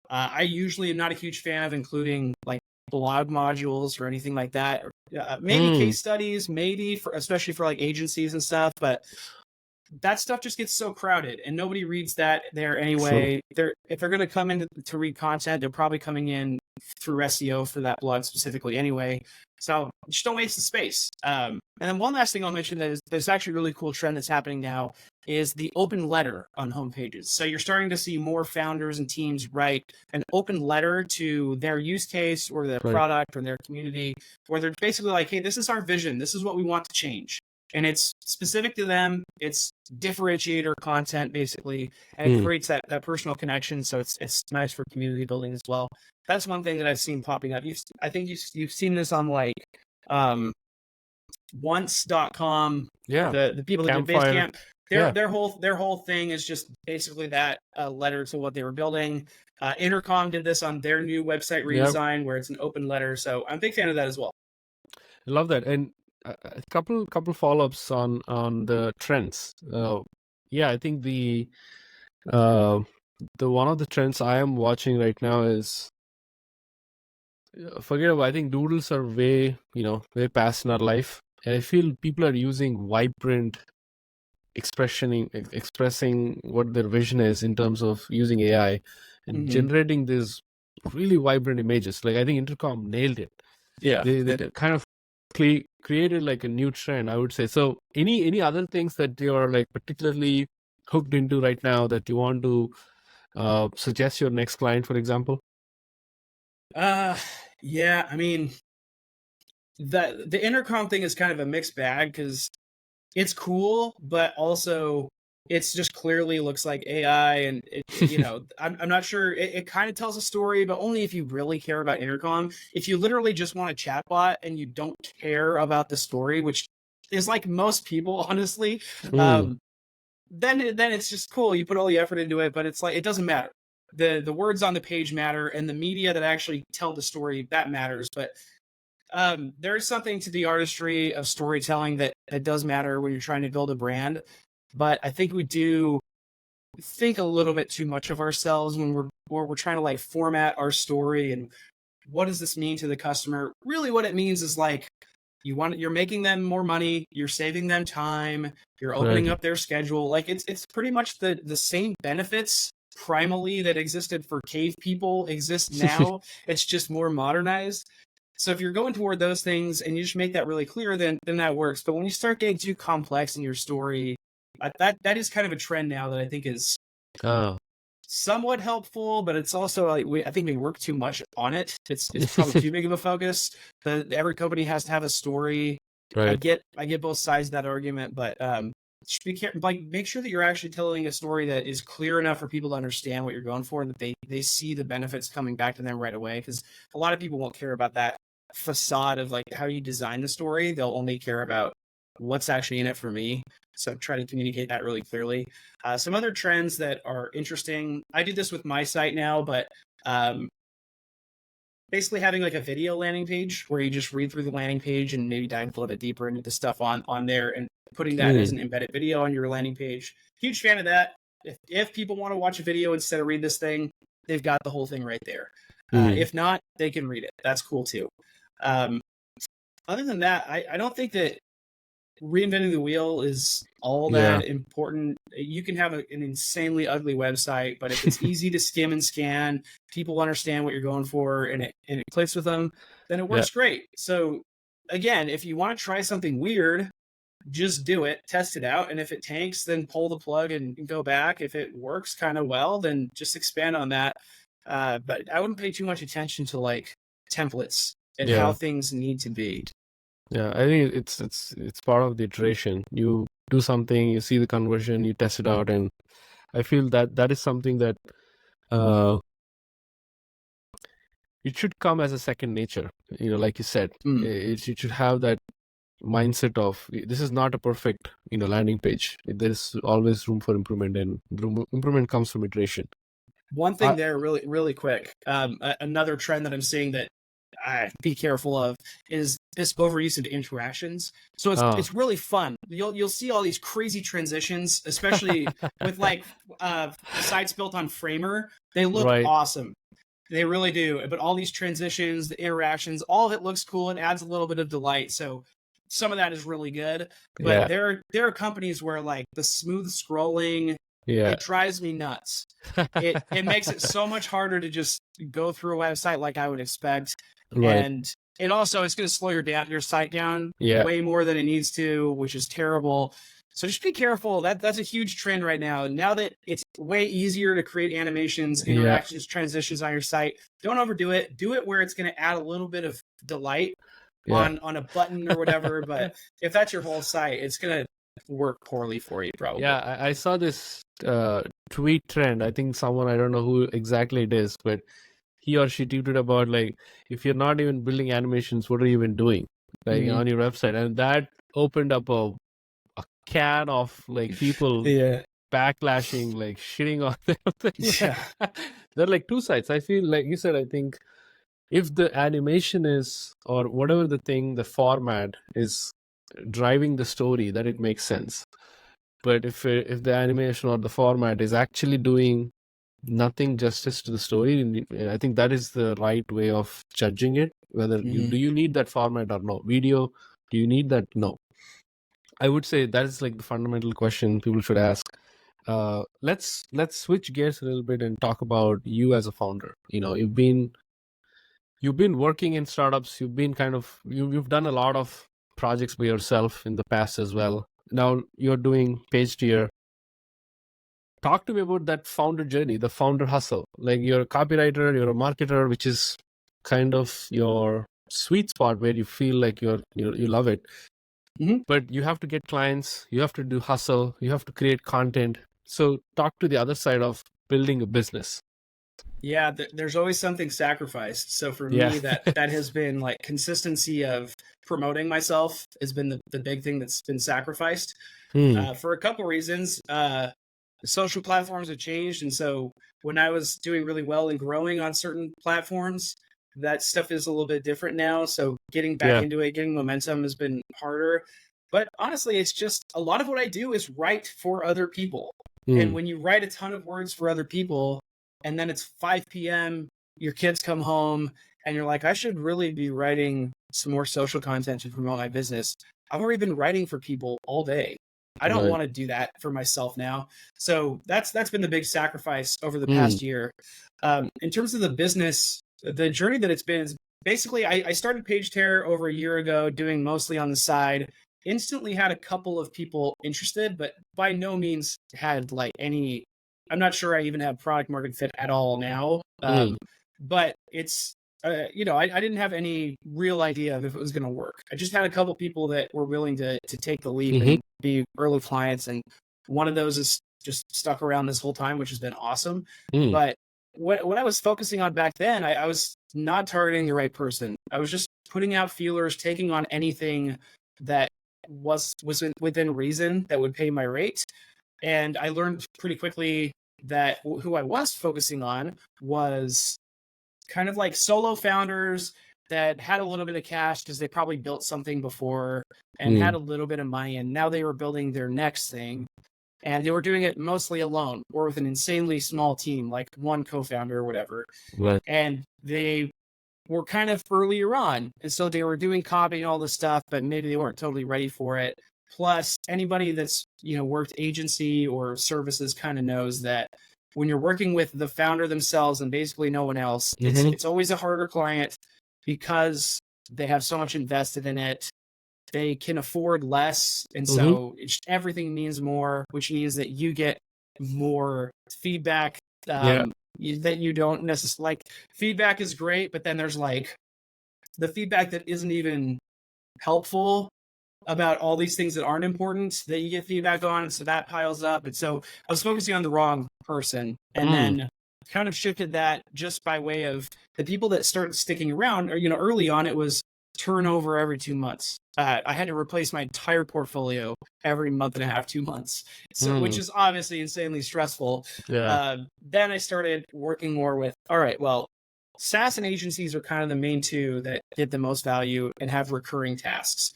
I usually am not a huge fan of including like blog modules or anything like that. Maybe case studies, especially for like agencies and stuff, but that stuff just gets so crowded and nobody reads that there anyway. If they're going to come in to read content, they're probably coming in through SEO for that blog specifically anyway. So just don't waste the space. And then one last thing I'll mention that is there's actually a really cool trend that's happening now is the open letter on homepages. So you're starting to see more founders and teams write an open letter to their use case or their product or their community, where they're basically like, hey, this is our vision. This is what we want to change. and it's specific to them. It's differentiator content basically, and it creates that personal connection. So it's nice for community building as well. That's one thing that I've seen popping up. I think you've seen this on like once.com. Yeah. The people that do Campfire. Basecamp, their whole thing is just basically that letter to what they were building. Intercom did this on their new website redesign where it's an open letter. So I'm a big fan of that as well. I love that. And a couple follow-ups on the trends. I think the one of the trends I am watching right now is I think doodles are way past in our life. And I feel people are using vibrant expressing what their vision is in terms of using AI and generating these really vibrant images. Like I think Intercom nailed it. Yeah. They kind of created like a new trend, I would say. So any other things that you're like particularly hooked into right now that you want to suggest your next client, for example? Yeah, I mean, the Intercom thing is kind of a mixed bag because it's cool, but also it's just clearly looks like AI, and I'm not sure. It kind of tells a story, but only if you really care about Intercom. If you literally just want a chatbot and you don't care about the story, which is like most people, honestly, then it's just cool. You put all the effort into it, but it's like it doesn't matter. The words on the page matter, and the media that actually tell the story, that matters. But there's something to the artistry of storytelling that does matter when you're trying to build a brand. But I think we do think a little bit too much of ourselves when we're trying to like format our story and what does this mean to the customer? Really what it means is like you're making them more money, you're saving them time, you're opening up their schedule. Like it's pretty much the same benefits primally that existed for cave people exist now. It's just more modernized. So if you're going toward those things and you just make that really clear, then that works. But when you start getting too complex in your story, that is kind of a trend now that I think is somewhat helpful, but it's also like I think we work too much on it. It's probably too big of a focus. Every company has to have a story. Right. I get both sides of that argument, but just be careful. Like make sure that you're actually telling a story that is clear enough for people to understand what you're going for, and that they see the benefits coming back to them right away. Because a lot of people won't care about that facade of like how you design the story. They'll only care about what's actually in it for me. So try to communicate that really clearly. Some other trends that are interesting. I did this with my site now, but basically having like a video landing page where you just read through the landing page and maybe dive a little bit deeper into the stuff on there and putting that as an embedded video on your landing page. Huge fan of that. If people want to watch a video instead of read this thing, they've got the whole thing right there. If not, they can read it. That's cool too. Other than that, I don't think that reinventing the wheel is all that important. You can have an insanely ugly website, but if it's easy to skim and scan, people understand what you're going for, and it clicks with them, then it works great. So again, if you want to try something weird, just do it, test it out, and if it tanks, then pull the plug and go back. If it works kind of well, then just expand on that. But I wouldn't pay too much attention to like templates and how things need to be. Yeah, I think it's part of the iteration. You do something, you see the conversion, you test it out, and I feel that is something that it should come as a second nature. Like you said, it should have that mindset of this is not a perfect landing page. There's always room for improvement, and improvement comes from iteration. One thing there, really, really quick. Another trend that I'm seeing that be careful of is this overuse of interactions. So it's really fun. You'll see all these crazy transitions, especially with like sites built on Framer. They look awesome. They really do. But all these transitions, the interactions, all of it looks cool and adds a little bit of delight. So some of that is really good. But there are companies where like the smooth scrolling, it drives me nuts. It makes it so much harder to just go through a website like I would expect. And it also is going to slow your site down way more than it needs to, which is terrible. So just be careful. That's a huge trend right now. Now that it's way easier to create animations, interactions, transitions on your site, don't overdo it. Do it where it's going to add a little bit of delight. on a button or whatever. But if that's your whole site, it's going to work poorly for you, probably. Yeah, I saw this tweet trend. I think someone, I don't know who exactly it is, but he or she tweeted about, like, if you're not even building animations, what are you even doing, like, on your website? And that opened up a can of, like, people backlashing, like, shitting on them. Yeah. There are, like, two sides. I feel like you said, I think if the animation is, or whatever the format is driving the story, that it makes sense. But if the animation or the format is actually doing nothing justice to the story, I think that is the right way of judging it. Whether do you need that format or no? Video, do you need that? No. I would say that is like the fundamental question people should ask. Let's switch gears a little bit and talk about you as a founder. You've been working in startups. You've been you've done a lot of projects by yourself in the past as well. Now you're doing Pagetear. Talk to me about that founder journey, the founder hustle. Like, you're a copywriter, you're a marketer, which is kind of your sweet spot where you feel like you love it. But you have to get clients, you have to do hustle, you have to create content. So talk to the other side of building a business. Yeah, there's always something sacrificed. So for me, that has been like consistency of promoting myself has been the big thing that's been sacrificed for a couple reasons. Social platforms have changed. And so when I was doing really well and growing on certain platforms, that stuff is a little bit different now. So getting back into it, getting momentum has been harder. But honestly, it's just a lot of what I do is write for other people. And when you write a ton of words for other people, and then it's 5 p.m., your kids come home, and you're like, I should really be writing some more social content to promote my business. I've already been writing for people all day. I don't want to do that for myself now. So that's been the big sacrifice over the past year. In terms of the business, the journey that it's been is basically I started Pagetear over a year ago, doing mostly on the side. Instantly had a couple of people interested, but by no means had like any. I'm not sure I even have product market fit at all now. But it's I didn't have any real idea of if it was going to work. I just had a couple people that were willing to take the leap and be early clients, and one of those is just stuck around this whole time, which has been awesome. But what I was focusing on back then, I was not targeting the right person. I was just putting out feelers, taking on anything that was within reason that would pay my rate. And I learned pretty quickly that who I was focusing on was kind of like solo founders that had a little bit of cash because they probably built something before and had a little bit of money, and now they were building their next thing, and they were doing it mostly alone or with an insanely small team, like one co-founder or whatever. And they were kind of earlier on, and so they were doing copy and all this stuff, but maybe they weren't totally ready for it. Plus, anybody that's worked agency or services kind of knows that when you're working with the founder themselves and basically no one else, it's always a harder client because they have so much invested in it. They can afford less, and so everything means more, which means that you get more feedback that you don't necessarily like. Feedback is great, but then there's like the feedback that isn't even helpful about all these things that aren't important that you get feedback on. So that piles up. And so I was focusing on the wrong person, and then kind of shifted that just by way of the people that started sticking around. Or, early on, it was turnover every 2 months. I had to replace my entire portfolio every month and a half, 2 months. So, which is obviously insanely stressful. Then I started working more with, all right, well, SaaS and agencies are kind of the main two that get the most value and have recurring tasks.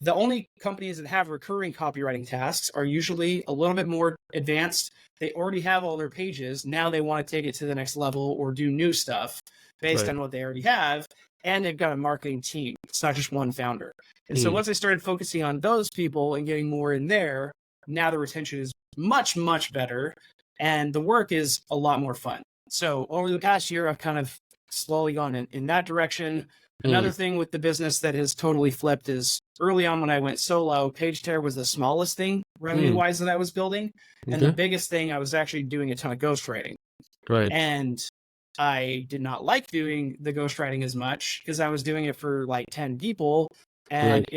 The only companies that have recurring copywriting tasks are usually a little bit more advanced. They already have all their pages. Now they want to take it to the next level or do new stuff based on what they already have. And they've got a marketing team. It's not just one founder. And so once I started focusing on those people and getting more in there, now the retention is much, much better. And the work is a lot more fun. So over the past year, I've kind of slowly gone in that direction. Another thing with the business that has totally flipped is early on when I went solo, Pagetear was the smallest thing revenue-wise that I was building. And the biggest thing, I was actually doing a ton of ghostwriting. And I did not like doing the ghostwriting as much because I was doing it for like 10 people, and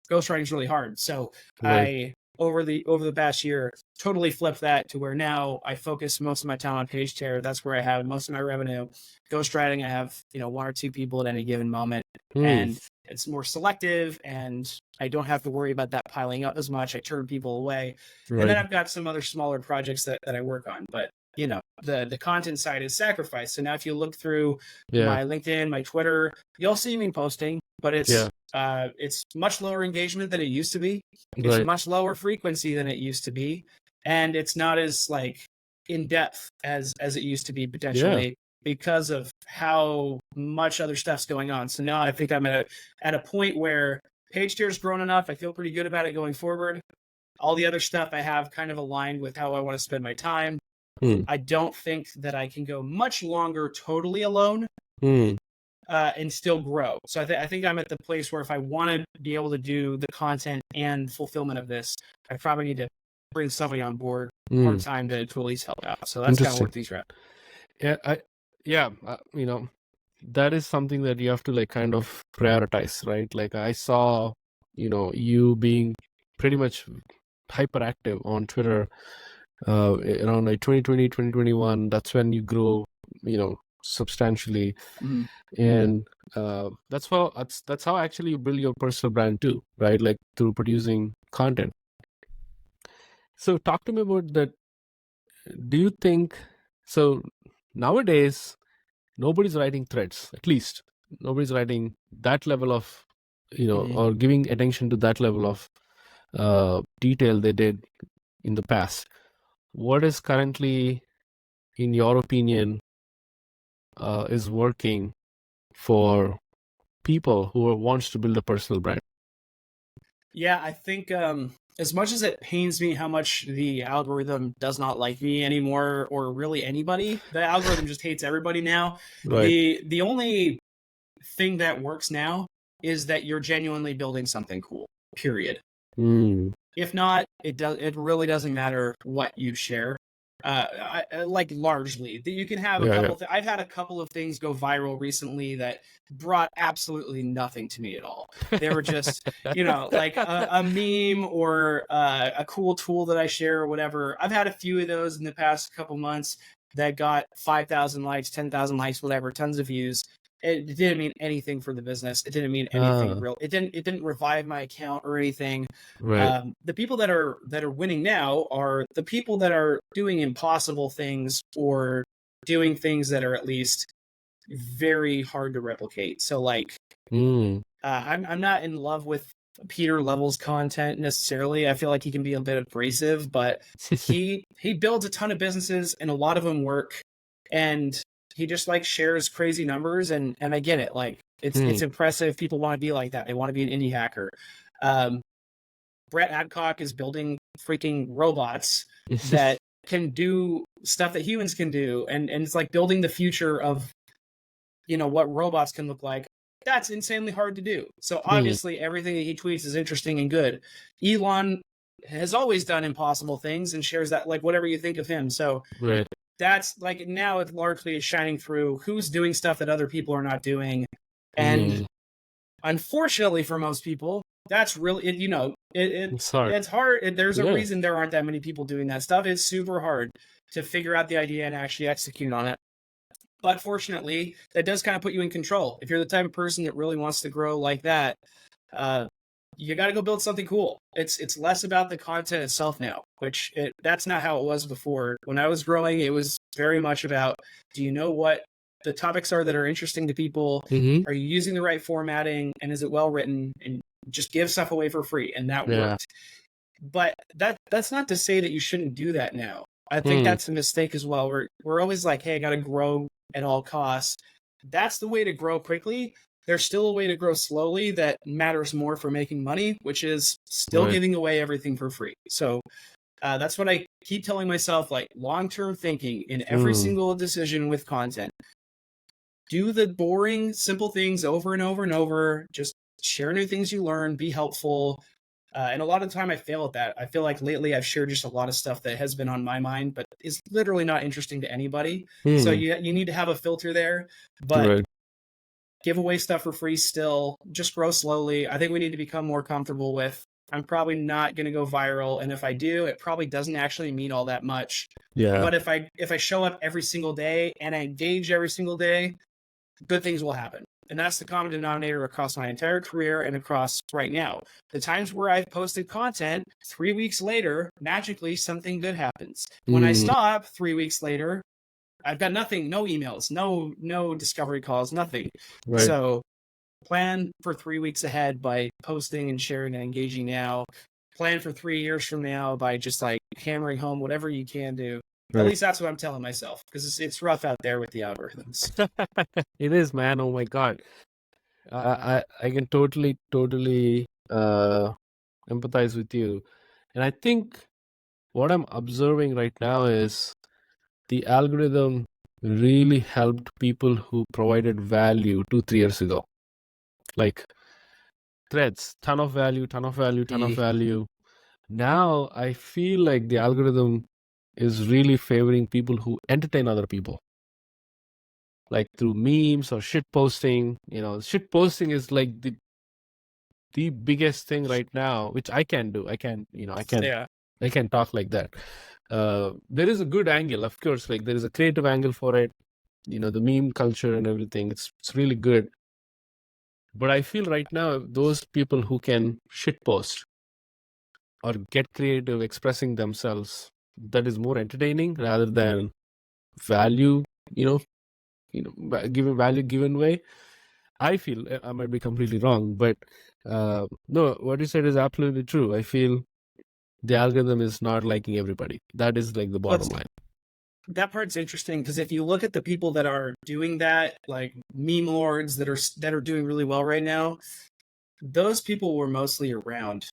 ghostwriting is really hard. So I over the past year totally flipped that to where now I focus most of my time on Pagetear. That's where I have most of my revenue. Ghostwriting, I have, one or two people at any given moment, and it's more selective, and I don't have to worry about that piling up as much. I turn people away. And then I've got some other smaller projects that I work on, but the content side is sacrificed. So now if you look through my LinkedIn, my Twitter, you'll see me posting, but it's much lower engagement than it used to be. It's much lower frequency than it used to be. And it's not as like in depth as it used to be potentially because of how much other stuff's going on. So now I think I'm at a point where Pagetear's grown enough. I feel pretty good about it going forward. All the other stuff I have kind of aligned with how I want to spend my time. I don't think that I can go much longer totally alone and still grow. So I think I'm at the place where if I want to be able to do the content and fulfillment of this, I probably need to bring somebody on board part time to at least help out. So that's kind of where these are at. That is something that you have to like kind of prioritize, right? Like I saw, you being pretty much hyperactive on Twitter around like 2020, 2021. That's when you grow, substantially. And that's how actually you build your personal brand too, right? Like through producing content. So talk to me about that. Do you think, so nowadays, nobody's writing threads, at least nobody's writing that level of, or giving attention to that level of detail they did in the past. What is currently, in your opinion, is working for people who wants to build a personal brand? Yeah, I think as much as it pains me how much the algorithm does not like me anymore, or really anybody, the algorithm just hates everybody now. The only thing that works now is that you're genuinely building something cool, period. If not, it really doesn't matter what you share. Like largely, you can have a couple. I've had a couple of things go viral recently that brought absolutely nothing to me at all. They were just, like a meme or a cool tool that I share or whatever. I've had a few of those in the past couple months that got 5,000 likes, 10,000 likes, whatever, tons of views. It didn't mean anything for the business. It didn't mean anything real. It didn't revive my account or anything. The people that are winning now are the people that are doing impossible things or doing things that are at least very hard to replicate. So like, I'm not in love with Peter Level's content necessarily. I feel like he can be a bit abrasive, but he builds a ton of businesses and a lot of them work, and he just like shares crazy numbers, and I get it. Like it's impressive. People want to be like that. They want to be an indie hacker. Brett Adcock is building freaking robots that can do stuff that humans can do, and it's like building the future of what robots can look like. That's insanely hard to do. So obviously everything that he tweets is interesting and good. Elon has always done impossible things and shares that, like, whatever you think of him. So that's like, now it's largely shining through who's doing stuff that other people are not doing. And unfortunately for most people, that's really, it's hard. It's hard. There's a reason there aren't that many people doing that stuff. It's super hard to figure out the idea and actually execute on it. But fortunately, that does kind of put you in control. If you're the type of person that really wants to grow like that, you got to go build something cool. It's less about the content itself now, which that's not how it was before. When I was growing, it was very much about, do you know what the topics are that are interesting to people? Are you using the right formatting? And is it well written? And just give stuff away for free. And that worked. But that's not to say that you shouldn't do that now. I think that's a mistake as well. We're always like, hey, I got to grow at all costs. That's the way to grow quickly. There's still a way to grow slowly that matters more for making money, which is still giving away everything for free. So that's what I keep telling myself, like long-term thinking in every single decision with content. Do the boring, simple things over and over and over. Just share new things you learn, be helpful. And a lot of the time I fail at that. I feel like lately I've shared just a lot of stuff that has been on my mind, but is literally not interesting to anybody. So you need to have a filter there, but Right. give away stuff for free still, just grow slowly. I think we need to become more comfortable with, I'm probably not going to go viral. And if I do, it probably doesn't actually mean all that much. Yeah. But if I show up every single day and I engage every single day, good things will happen. And that's the common denominator across my entire career and across right now. The times where I've posted content, 3 weeks later, magically something good happens. When I stop 3 weeks later, I've got nothing, no emails, no discovery calls, nothing. Right. So plan for 3 weeks ahead by posting and sharing and engaging now. Plan for 3 years from now by just like hammering home whatever you can do. Right. At least that's what I'm telling myself, because it's rough out there with the algorithms. It is, man. Oh my God. I can totally empathize with you. And I think what I'm observing right now is the algorithm really helped people who provided value 2-3 years ago. Like threads, ton of value. Now I feel like the algorithm is really favoring people who entertain other people, like through memes or shit posting. Shit posting is like the biggest thing right now, which I can do. I can talk like that. There is a good angle, of course, like there is a creative angle for it, the meme culture and everything. It's really good. But I feel right now, those people who can shit post or get creative expressing themselves, that is more entertaining rather than value, giving value given way. I feel, I might be completely wrong, but no, what you said is absolutely true. I feel the algorithm is not liking everybody. That is like the bottom line. That part's interesting, because if you look at the people that are doing that, like meme lords that are doing really well right now, those people were mostly around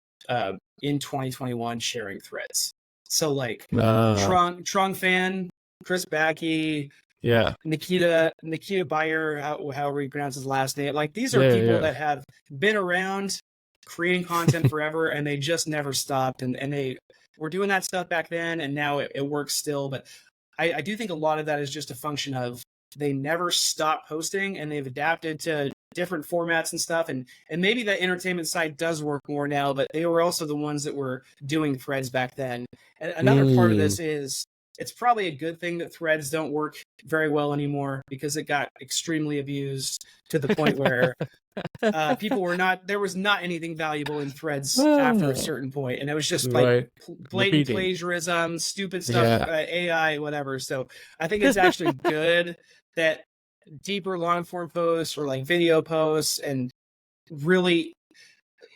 in 2021 sharing threads. So like Trung Fan, Chris Backey, Nikita Bayer, however you pronounce his last name. Like these are people that have been around creating content forever, and they just never stopped. And they were doing that stuff back then, and now it works still. But I do think a lot of that is just a function of they never stopped posting, and they've adapted to different formats and stuff. And maybe that entertainment side does work more now, but they were also the ones that were doing threads back then. And another part of this is it's probably a good thing that threads don't work very well anymore, because it got extremely abused to the point where people were not, there was not anything valuable in threads after a certain point. And it was just like blatant plagiarism, stupid stuff, AI, whatever. So I think it's actually good that deeper long form posts or like video posts and really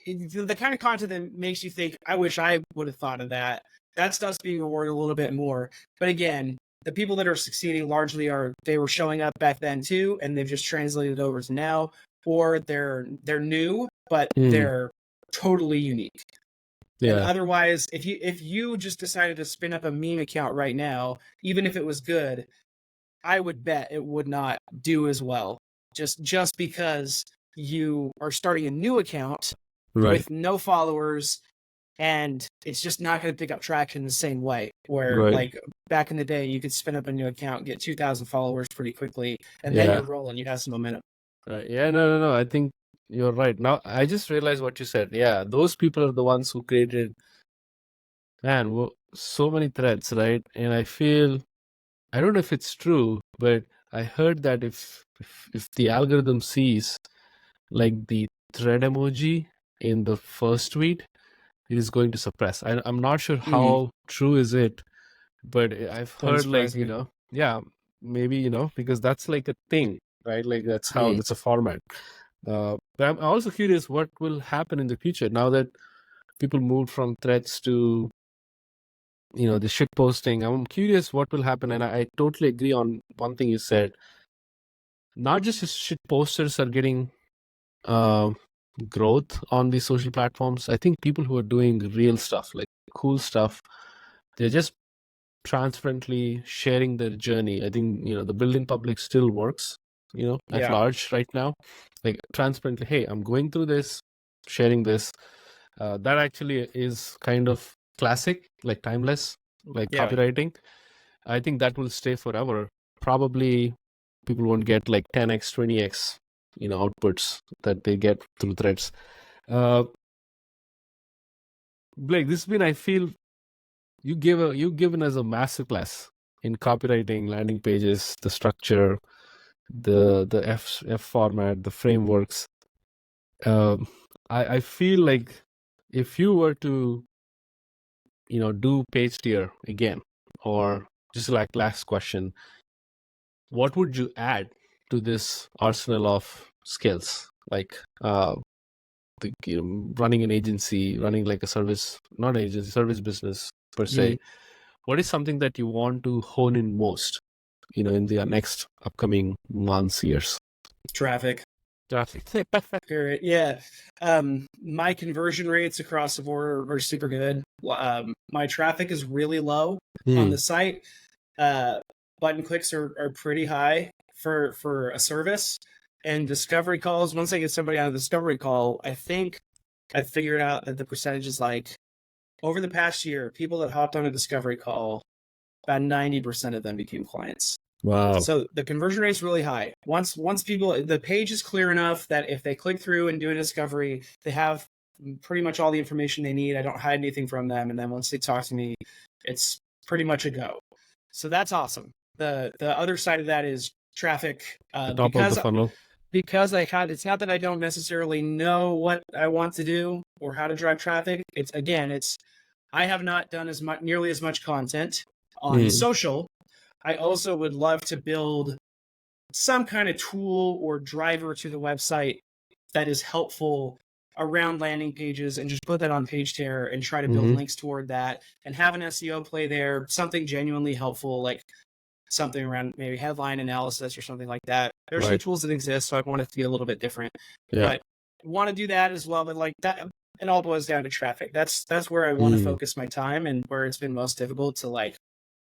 the kind of content that makes you think, I wish I would have thought of that. That stuff's being awarded a little bit more. But again, the people that are succeeding largely they were showing up back then too, and they've just translated over to now, or they're new, but they're totally unique. Yeah. And otherwise, if you just decided to spin up a meme account right now, even if it was good, I would bet it would not do as well. Just because you are starting a new account with no followers, and it's just not going to pick up traction the same way. Where like back in the day, you could spin up a new account, get 2,000 followers pretty quickly, and then you're rolling. You have some momentum. Right. Yeah. No. I think you're right. Now I just realized what you said. Yeah, those people are the ones who created, so many threads, right? And I feel, I don't know if it's true, but I heard that if the algorithm sees like the thread emoji in the first tweet, it is going to suppress. I'm not sure how true is it, but I've heard like, maybe, because that's like a thing, right? Like that's how it's a format. But I'm also curious what will happen in the future now that people moved from threads to, the shit posting. I'm curious what will happen. And I totally agree on one thing you said. Not just shit posters are getting growth on these social platforms. I think people who are doing real stuff, like cool stuff, they're just transparently sharing their journey. I think, the built-in public still works, at large right now. Like transparently, hey, I'm going through this, sharing this. That actually is kind of classic, like timeless, like Yeah. copywriting. I think that will stay forever. Probably people won't get like 10x, 20x, outputs that they get through threads. Blake, this has been, I feel, you've given us a masterclass in copywriting, landing pages, the structure, the F format, the frameworks. I feel like if you were to do Pagetear again, or just like last question, what would you add to this arsenal of skills, like running an agency, running like a service, not agency, service business per se? What is something that you want to hone in most, in the next upcoming months, years? Traffic. Period. Yeah. My conversion rates across the board are super good. My traffic is really low on the site. Button clicks are pretty high for a service. And discovery calls, once I get somebody on a discovery call, I think I figured out that the percentage is like, over the past year, people that hopped on a discovery call, about 90% of them became clients. Wow. So the conversion rate is really high. Once people, the page is clear enough that if they click through and do a discovery, they have pretty much all the information they need. I don't hide anything from them. And then once they talk to me, it's pretty much a go. So that's awesome. The other side of that is traffic. The top of the funnel. Because it's not that I don't necessarily know what I want to do or how to drive traffic. I have not done nearly as much content on social. I also would love to build some kind of tool or driver to the website that is helpful around landing pages, and just put that on Pagetear and try to build links toward that and have an SEO play there, something genuinely helpful, like something around maybe headline analysis or something like that. There's some tools that exist, so I want it to be a little bit different. Yeah. But I want to do that as well. But like that, it all boils down to traffic. That's where I want to focus my time, and where it's been most difficult to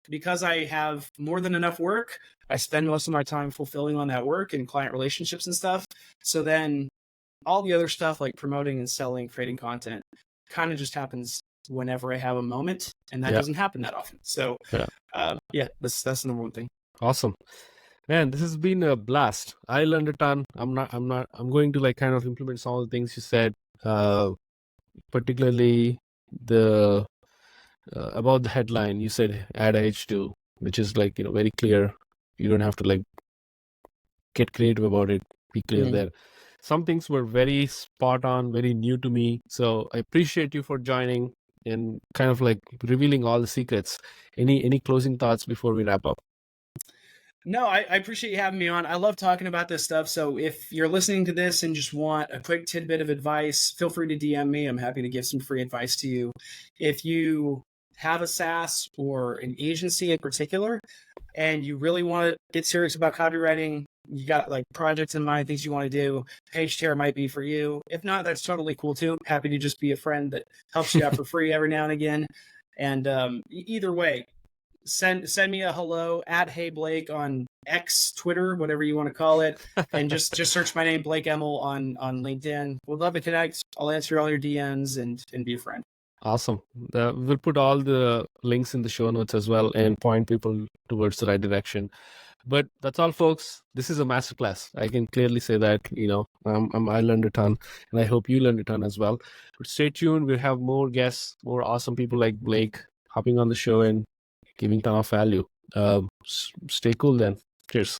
because I have more than enough work, I spend most of my time fulfilling on that work and client relationships and stuff. So then all the other stuff like promoting and selling, creating content kind of just happens whenever I have a moment, and that doesn't happen that often. So that's the number one thing. Awesome. Man, this has been a blast. I learned a ton. I'm going to kind of implement some of the things you said, particularly about the headline. You said add H2, which is very clear. You don't have to get creative about it. Be clear there. Some things were very spot on, very new to me. So I appreciate you for joining and kind of revealing all the secrets. Any closing thoughts before we wrap up? No, I appreciate you having me on. I love talking about this stuff. So if you're listening to this and just want a quick tidbit of advice, feel free to DM me. I'm happy to give some free advice to you. If you have a SaaS or an agency in particular, and you really want to get serious about copywriting, you got projects in mind, things you want to do, Pagetear might be for you. If not, that's totally cool too. Happy to just be a friend that helps you out for free every now and again. And either way, send me a hello at Hey Blake on X, Twitter, whatever you want to call it, and just search my name, Blake Emal, on LinkedIn. We'd love to connect. I'll answer all your DMs and be a friend. Awesome. We'll put all the links in the show notes as well and point people towards the right direction. But that's all, folks. This is a masterclass. I can clearly say that, I learned a ton, and I hope you learned a ton as well. But stay tuned. We'll have more guests, more awesome people like Blake hopping on the show and giving a ton of value. Stay cool then. Cheers.